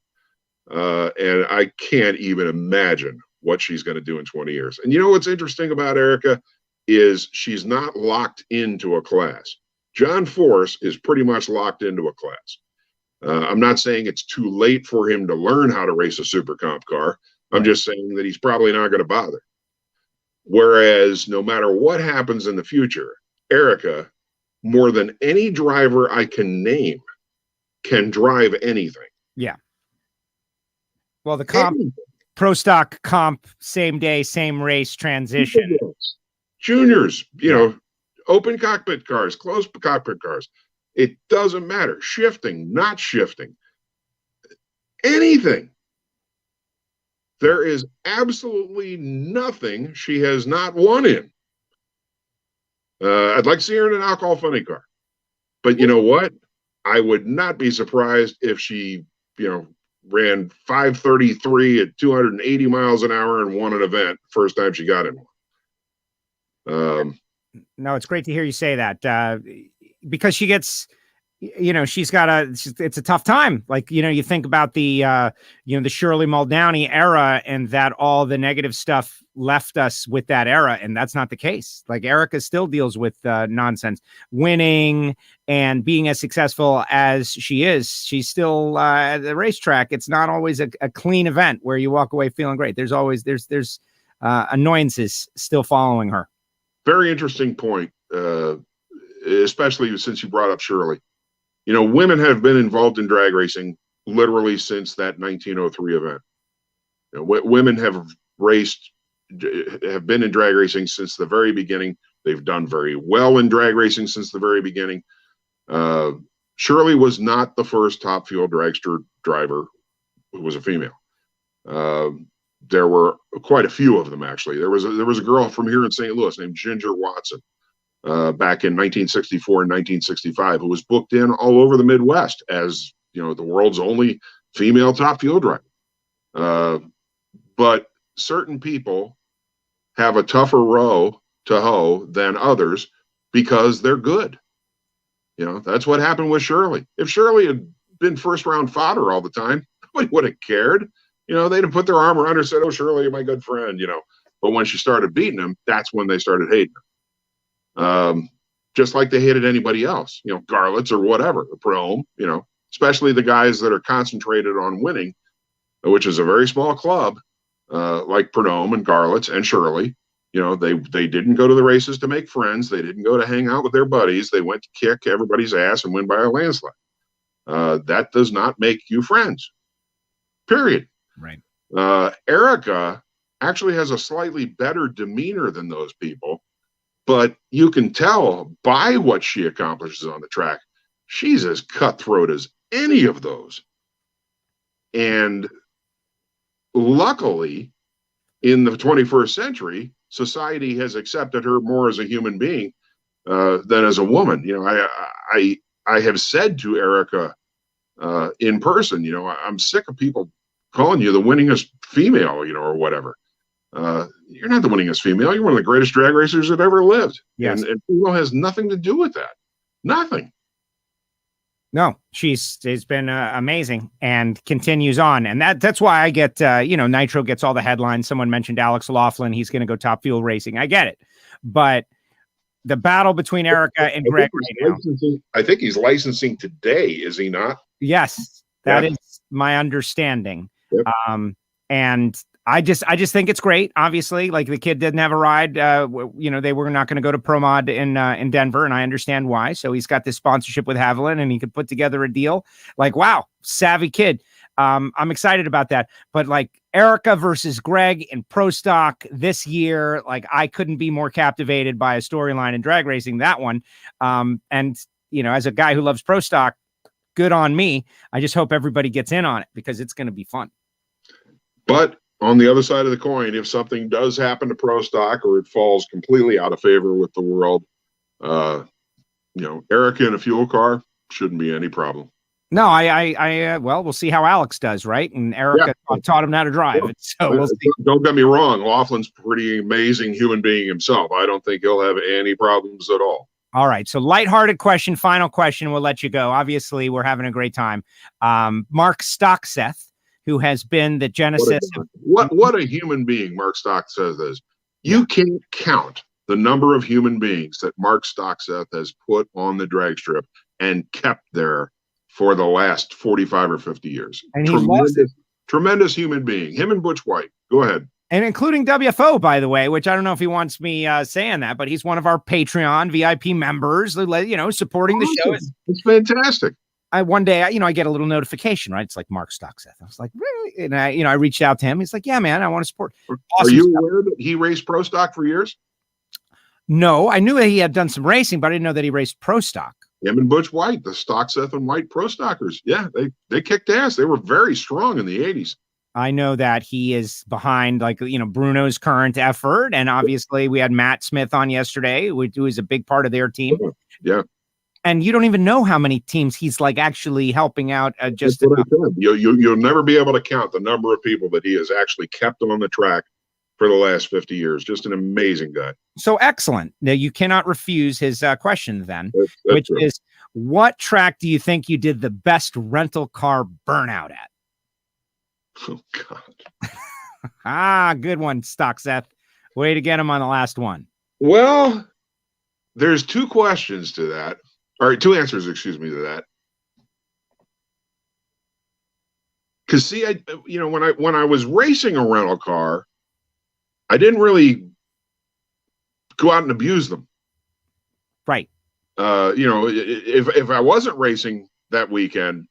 and I can't even imagine what she's going to do in 20 years. And what's interesting about Erica is she's not locked into a class. John Force is pretty much locked into a class. I'm not saying it's too late for him to learn how to race a super comp car. I'm just saying that he's probably not going to bother. Whereas no matter what happens in the future, Erica, more than any driver I can name, can drive anything. Yeah. Well, the comp, pro stock comp, same day, same race transition. Juniors, open cockpit cars, closed cockpit cars. It doesn't matter. Shifting, not shifting. Anything. There is absolutely nothing she has not won in. I'd like to see her in an alcohol funny car. But you know what? I would not be surprised if she, ran 5:33 at 280 miles an hour and won an event first time she got in one. No, it's great to hear you say that because she gets, it's a tough time. Like, you think about the Shirley Muldowney era and that all the negative stuff left us with that era. And that's not the case. Like Erica still deals with nonsense, winning and being as successful as she is. She's still at the racetrack. It's not always a clean event where you walk away feeling great. There's always, there's annoyances still following her. Very interesting point, especially since you brought up Shirley. Women have been involved in drag racing literally since that 1903 event. Women have been in drag racing since the very beginning. They've done very well in drag racing since the very beginning. Shirley was not the first top fuel dragster driver who was a female. There were quite a few of them, actually. There was a girl from here in St. Louis named Ginger Watson. Back in 1964 and 1965, who was booked in all over the Midwest as, the world's only female top fuel driver. But certain people have a tougher row to hoe than others because they're good. That's what happened with Shirley. If Shirley had been first round fodder all the time, nobody would have cared. They'd have put their arm around her and said, "Oh, Shirley, you're my good friend," But when she started beating him, that's when they started hating her. Just like they hated anybody else, Garlits or whatever, the Prom, especially the guys that are concentrated on winning, which is a very small club, like Pernome and Garlits and Shirley. They didn't go to the races to make friends. They didn't go to hang out with their buddies. They went to kick everybody's ass and win by a landslide. That does not make you friends, period. Right. Erica actually has a slightly better demeanor than those people. But you can tell by what she accomplishes on the track, she's as cutthroat as any of those. And luckily, in the 21st century, society has accepted her more as a human being than as a woman. I have said to Erica in person, I'm sick of people calling you the winningest female, or whatever. You're not the winningest female. You're one of the greatest drag racers that ever lived. Yes. And female has nothing to do with that. Nothing. No, she's been amazing and continues on. And that's why I get, Nitro gets all the headlines. Someone mentioned Alex Laughlin. He's going to go top fuel racing. I get it. But the battle between Erica and Greg right now. I think he's licensing today, is he not? Yes, that is my understanding. Yep. And I just think it's great. Obviously, like the kid didn't have a ride. They were not going to go to Pro Mod in Denver, and I understand why. So he's got this sponsorship with Haviland, and he could put together a deal. Like, wow, savvy kid. I'm excited about that. But like Erica versus Greg in Pro Stock this year, like I couldn't be more captivated by a storyline in drag racing. That one, and as a guy who loves Pro Stock, good on me. I just hope everybody gets in on it because it's going to be fun. But on the other side of the coin, if something does happen to Pro Stock or it falls completely out of favor with the world, Erica in a fuel car shouldn't be any problem. No, well, we'll see how Alex does, right? And Erica taught him how to drive it, so we'll see. Don't get me wrong, Laughlin's a pretty amazing human being himself. I don't think he'll have any problems at all. All right, so lighthearted question, final question, we'll let you go. Obviously, we're having a great time. Mark Stockseth, who has been the genesis of what a human being Mark Stockseth is. You can't count the number of human beings that Mark Stockseth has put on the drag strip and kept there for the last 45 or 50 years. And tremendous human being. Him and Butch White. Go ahead. And including WFO, by the way, which I don't know if he wants me saying that, but he's one of our Patreon VIP members, supporting the show. It's fantastic. one day, I get a little notification, right? It's like Mark Stockseth. I was like, really? And I reached out to him. He's like, yeah, man, I want to support. Awesome. Are you aware that he raced pro stock for years? No, I knew that he had done some racing, but I didn't know that he raced pro stock. Him and Butch White, the Stockseth and White pro stockers. Yeah, they kicked ass. They were very strong in the 80s. I know that he is behind, Bruno's current effort. And obviously we had Matt Smith on yesterday, who is a big part of their team. Yeah. And you don't even know how many teams he's actually helping out. You'll never be able to count the number of people that he has actually kept on the track for the last 50 years. Just an amazing guy. So excellent. Now you cannot refuse his question then, that's which true. is, what track do you think you did the best rental car burnout at? Oh, God. Good one, Stockseth. Way to get him on the last one. Well, there's two questions to that. Or two answers, to that. Because see, when I was racing a rental car, I didn't really go out and abuse them. Right. If I wasn't racing that weekend,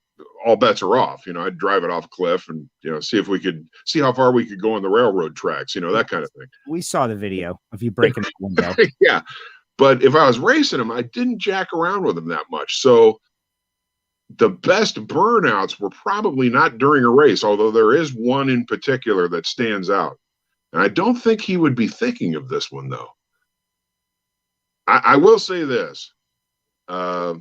all bets are off. I'd drive it off a cliff and see how far we could go on the railroad tracks. That kind of thing. We saw the video of you breaking the window. Yeah. But if I was racing them, I didn't jack around with them that much. So the best burnouts were probably not during a race, although there is one in particular that stands out. And I don't think he would be thinking of this one, though. I will say this. I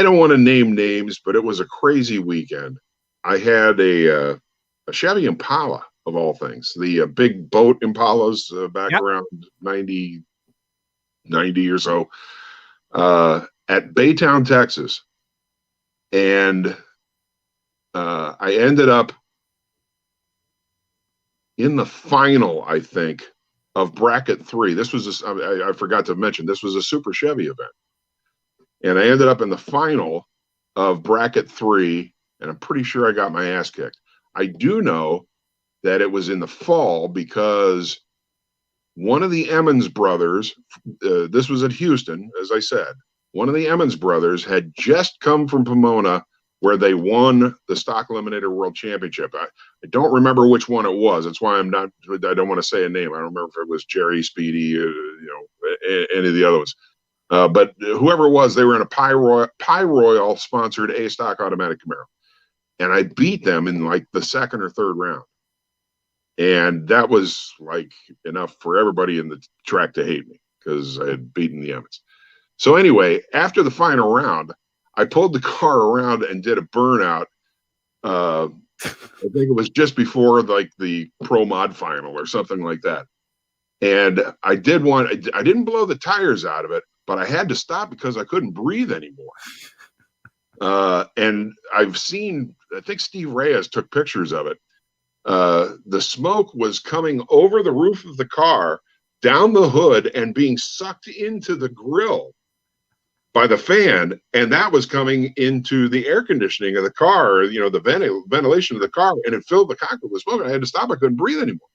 don't want to name names, but it was a crazy weekend. I had a Chevy Impala, of all things, the big boat Impalas back around 90 or so, at Baytown, Texas. And I ended up in the final, I think, of bracket 3. This was, I forgot to mention, this was a Super Chevy event. And I ended up in the final of bracket 3, and I'm pretty sure I got my ass kicked. I do know that it was in the fall because one of the Emmons brothers, this was at Houston, as I said, one of the Emmons brothers had just come from Pomona where they won the Stock Eliminator World Championship. I don't remember which one it was. That's why I don't want to say a name. I don't remember if it was Jerry, Speedy, any of the other ones. But whoever it was, they were in a Pie Royal sponsored A-Stock automatic Camaro. And I beat them in like the second or third round. And that was like enough for everybody in the track to hate me because I had beaten the Emmons. So anyway, after the final round, I pulled the car around and did a burnout. I think it was just before like the Pro Mod final or something like that. And I did one. I didn't blow the tires out of it, but I had to stop because I couldn't breathe anymore. And I've seen, I think Steve Reyes took pictures of it. The smoke was coming over the roof of the car, down the hood, and being sucked into the grill by the fan, and that was coming into the air conditioning of the car, the ventilation of the car, and it filled the cockpit with smoke. I had to stop. I couldn't breathe anymore.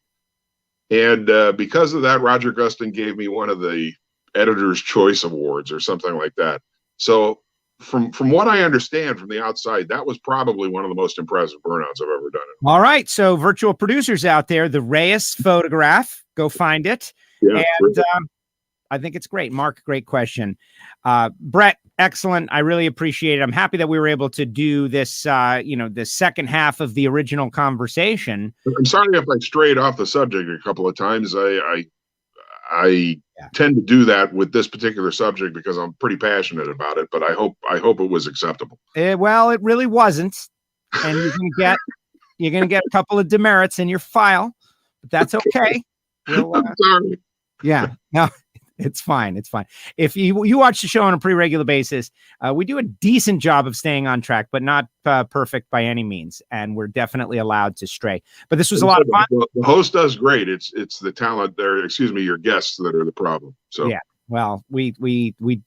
And because of that, Roger Gustin gave me one of the Editor's Choice Awards or something like that. So from what I understand from the outside, that was probably one of the most impressive burnouts I've ever done. All right. So virtual producers out there, the Reyes photograph, go find it. Yeah, and I think it's great. Mark, great question. Bret, excellent. I really appreciate it. I'm happy that we were able to do this, the second half of the original conversation. I'm sorry if I strayed off the subject a couple of times. I tend to do that with this particular subject because I'm pretty passionate about it, but I hope it was acceptable. Well, it really wasn't. And you're going to get a couple of demerits in your file, but that's okay. I'm sorry. Yeah, no, it's fine. It's fine. If you watch the show on a pretty regular basis, we do a decent job of staying on track, but not perfect by any means. And we're definitely allowed to stray. But this was a lot of fun. The host does great. It's the talent there. Excuse me, your guests that are the problem. So yeah, well, we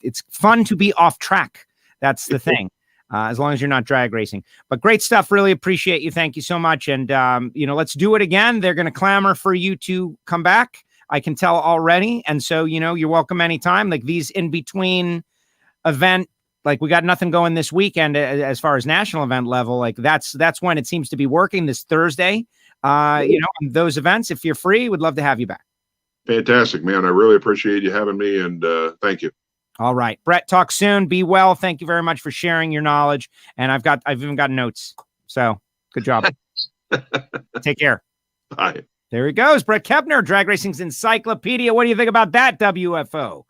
it's fun to be off track. That's the thing. As long as you're not drag racing. But great stuff. Really appreciate you. Thank you so much. And let's do it again. They're going to clamor for you to come back. I can tell already. And so, you're welcome anytime. Like these in between event Like we got nothing going this weekend as far as national event level. Like that's when it seems to be working this Thursday. Those events, if you're free, would love to have you back. Fantastic, man. I really appreciate you having me, and thank you. All right, Bret, talk soon. Be well. Thank you very much for sharing your knowledge. And I've even got notes. So good job. Take care. Bye. There he goes. Bret Kepner, Drag Racing's Encyclopedia. What do you think about that, WFO?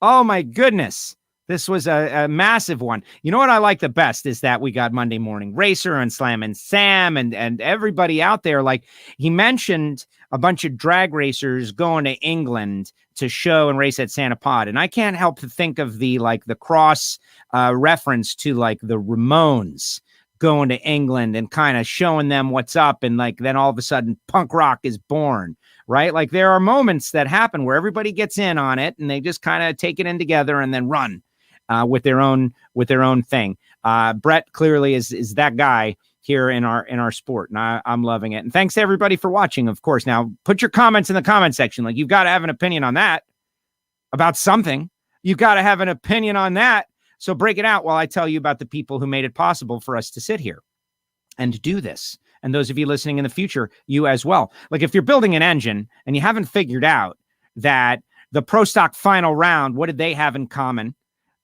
Oh my goodness. This was a massive one. You know what I like the best is that we got Monday Morning Racer and Slam and Sam and everybody out there. Like he mentioned a bunch of drag racers going to England to show and race at Santa Pod. And I can't help to think of the cross reference to like the Ramones going to England and kind of showing them what's up. And like, then all of a sudden punk rock is born, right? Like there are moments that happen where everybody gets in on it and they just kind of take it in together and then run with their own thing. Bret clearly is that guy here in our sport. And I'm loving it. And thanks to everybody for watching, of course. Now put your comments in the comment section. Like you've got to have an opinion on that about something. You've got to have an opinion on that. So break it out while I tell you about the people who made it possible for us to sit here and do this. And those of you listening in the future, you as well. Like if you're building an engine and you haven't figured out that the Pro Stock final round, what did they have in common?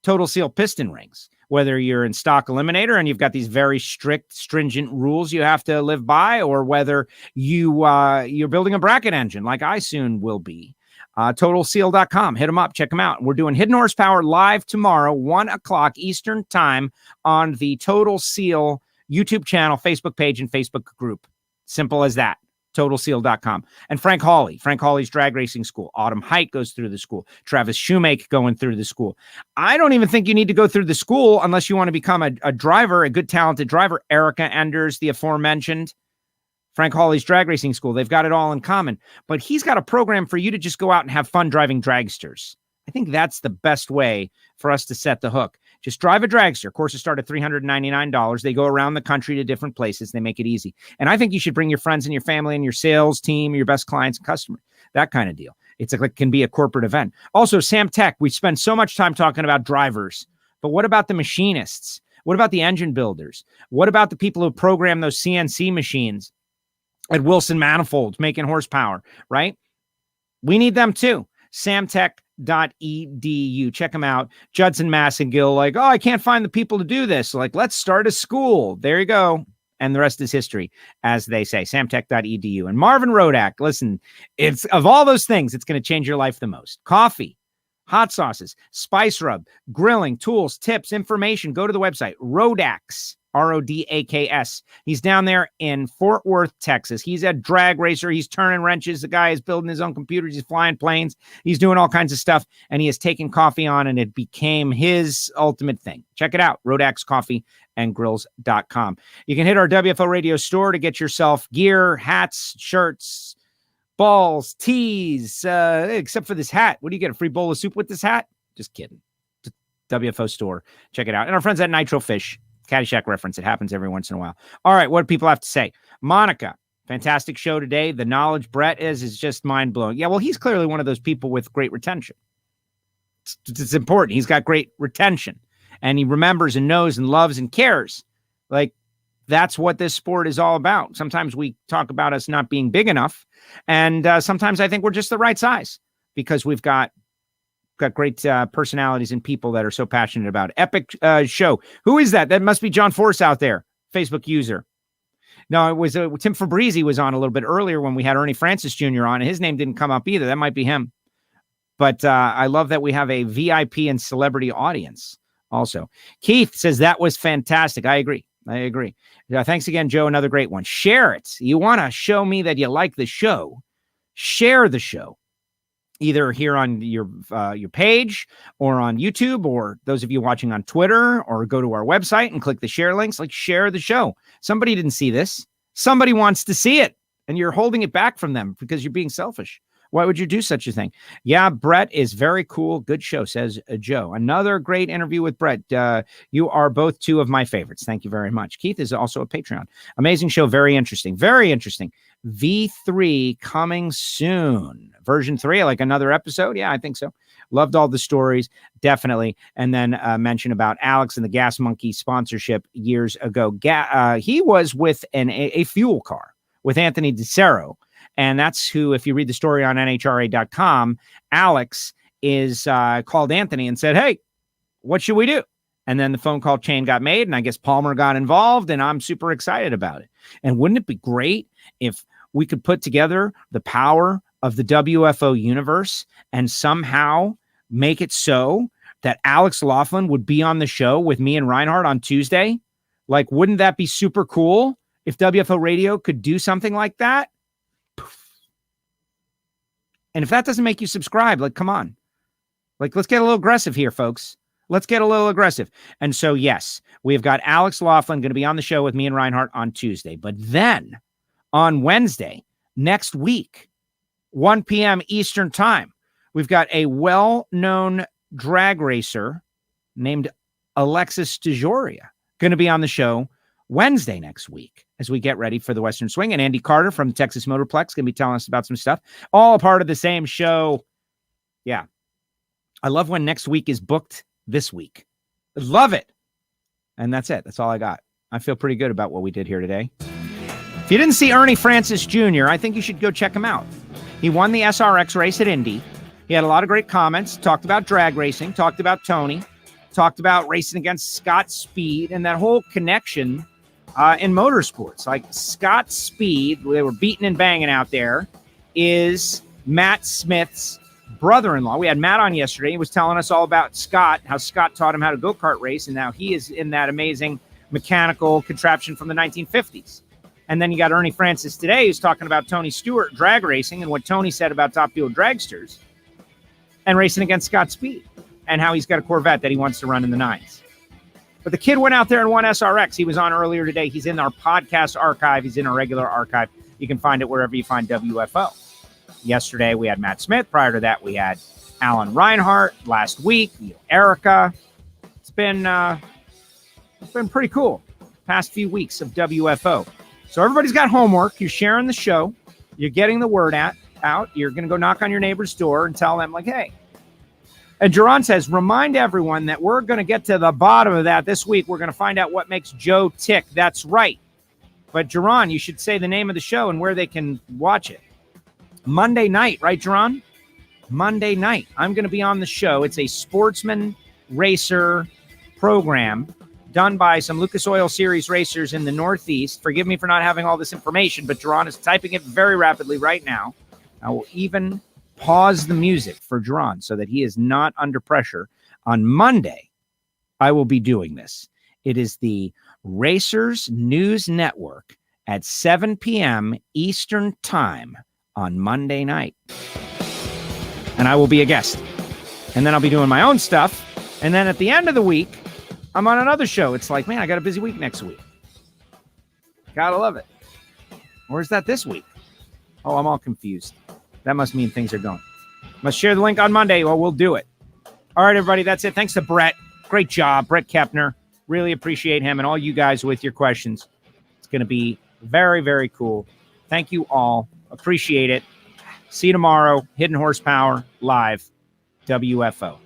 Total Seal piston rings. Whether you're in stock eliminator and you've got these very strict, stringent rules you have to live by, or whether you're building a bracket engine like I soon will be. TotalSeal.com. Hit them up. Check them out. We're doing Hidden Horsepower live tomorrow, 1:00 Eastern time on the Total Seal YouTube channel, Facebook page, and Facebook group. Simple as that. TotalSeal.com. And Frank Hawley's Drag Racing School. Autumn Height goes through the school. Travis Shoemake going through the school. I don't even think you need to go through the school unless you want to become a driver, a good, talented driver. Erica Enders, the aforementioned. Frank Hawley's Drag Racing School. They've got it all in common. But he's got a program for you to just go out and have fun driving dragsters. I think that's the best way for us to set the hook. Just drive a dragster. Courses start at $399. They go around the country to different places. They make it easy. And I think you should bring your friends and your family and your sales team, your best clients and customers, that kind of deal. It's like it can be a corporate event. Also, Sam Tech, we spend so much time talking about drivers, but what about the machinists? What about the engine builders? What about the people who program those CNC machines at Wilson Manifolds making horsepower, right? We need them too. samtech.edu. Check them out. Judson Massengill, like, oh, I can't find the people to do this. Like, let's start a school. There you go. And the rest is history, as they say. samtech.edu. And Marvin Rodak, listen, it's of all those things, it's going to change your life the most. Coffee, hot sauces, spice rub, grilling, tools, tips, information. Go to the website, Rodaks. Rodaks. He's down there in Fort Worth, Texas. He's a drag racer. He's turning wrenches. The guy is building his own computers. He's flying planes. He's doing all kinds of stuff. And he has taken coffee on, and it became his ultimate thing. Check it out. RodaksCoffeeandGrills.com. You can hit our WFO Radio store to get yourself gear, hats, shirts, balls, tees, except for this hat. What do you get? A free bowl of soup with this hat? Just kidding. WFO store. Check it out. And our friends at Nitro Fish. Caddyshack reference. It happens every once in a while. All right. What do people have to say? Monica, fantastic show today. The knowledge Bret is just mind blowing. Yeah. Well, he's clearly one of those people with great retention. It's important. He's got great retention and he remembers and knows and loves and cares. Like that's what this sport is all about. Sometimes we talk about us not being big enough. And sometimes I think we're just the right size because we've got great personalities and people that are so passionate about it. Epic show. Who is that? That must be John Force out there, Facebook user. No, it was Tim Fabrizi was on a little bit earlier when we had Ernie Francis Jr. on, and his name didn't come up either. That might be him. But I love that we have a VIP and celebrity audience also. Keith says that was fantastic. I agree. Thanks again, Joe. Another great one. Share it. You want to show me that you like the show. Share the show. Either here on your page or on YouTube, or those of you watching on Twitter, or go to our website and click the share links. Like share the show. Somebody didn't see this. Somebody wants to see it, and you're holding it back from them because you're being selfish. Why would you do such a thing? Yeah, Bret is very cool. Good show, says Joe. Another great interview with Bret. You are both two of my favorites. Thank you very much. Keith is also a Patreon. Amazing show. Very interesting. Very interesting. V3 coming soon. Version 3, like another episode. Yeah, I think so. Loved all the stories. Definitely. And then mention about Alex and the Gas Monkey sponsorship years ago. He was with a fuel car with Anthony DeCero. And that's who, if you read the story on NHRA.com, Alex is called Anthony and said, hey, what should we do? And then the phone call chain got made, and I guess Palmer got involved, and I'm super excited about it. And wouldn't it be great if we could put together the power of the WFO universe and somehow make it so that Alex Laughlin would be on the show with me and Reinhardt on Tuesday? Like, wouldn't that be super cool if WFO Radio could do something like that? And if that doesn't make you subscribe, like, come on. Like, let's get a little aggressive here, folks. Let's get a little aggressive. And so, yes, we've got Alex Laughlin going to be on the show with me and Reinhardt on Tuesday. But then on Wednesday, next week, 1 p.m. Eastern time, we've got a well-known drag racer named Alexis DeJoria going to be on the show Wednesday next week as we get ready for the Western Swing. And Andy Carter from Texas Motorplex going to be telling us about some stuff. All a part of the same show. Yeah. I love when next week is booked this week. Love it. And that's it. That's all I got. I feel pretty good about what we did here today. If you didn't see Ernie Francis Jr., I think you should go check him out. He won the SRX race at Indy. He had a lot of great comments, talked about drag racing, talked about Tony, talked about racing against Scott Speed and that whole connection in motorsports. Like Scott Speed, they were beating and banging out there, is Matt Smith's brother-in-law. We had Matt on yesterday. He was telling us all about Scott, how Scott taught him how to go-kart race, and now he is in that amazing mechanical contraption from the 1950s. And then you got Ernie Francis today, who's talking about Tony Stewart drag racing and what Tony said about Top Fuel dragsters and racing against Scott Speed and how he's got a Corvette that he wants to run in the 9s. But the kid went out there and won SRX. He was on earlier today. He's in our podcast archive. He's in our regular archive. You can find it wherever you find WFO. Yesterday, we had Matt Smith. Prior to that, we had Alan Reinhardt. Last week, Erica. It's been pretty cool. Past few weeks of WFO. So everybody's got homework. You're sharing the show. You're getting the word out. You're going to go knock on your neighbor's door and tell them, like, hey. And Jerron says, remind everyone that we're going to get to the bottom of that this week. We're going to find out what makes Joe tick. That's right. But Jerron, you should say the name of the show and where they can watch it. Monday night, right, Jerron? Monday night. I'm going to be on the show. It's a sportsman racer program done by some Lucas Oil Series racers in the Northeast. Forgive me for not having all this information, but Jerron is typing it very rapidly right now. I will even pause the music for Jerron so that he is not under pressure. On Monday, I will be doing this. It is the Racers News Network at 7 p.m. Eastern Time on Monday night. And I will be a guest. And then I'll be doing my own stuff. And then at the end of the week, I'm on another show. It's like, man, I got a busy week next week. Gotta love it. Or is that this week? Oh, I'm all confused. That must mean things are going. Must share the link on Monday. Well, we'll do it. All right, everybody. That's it. Thanks to Bret. Great job, Bret Kepner. Really appreciate him and all you guys with your questions. It's going to be very, very cool. Thank you all. Appreciate it. See you tomorrow. Hidden Horsepower Live. WFO.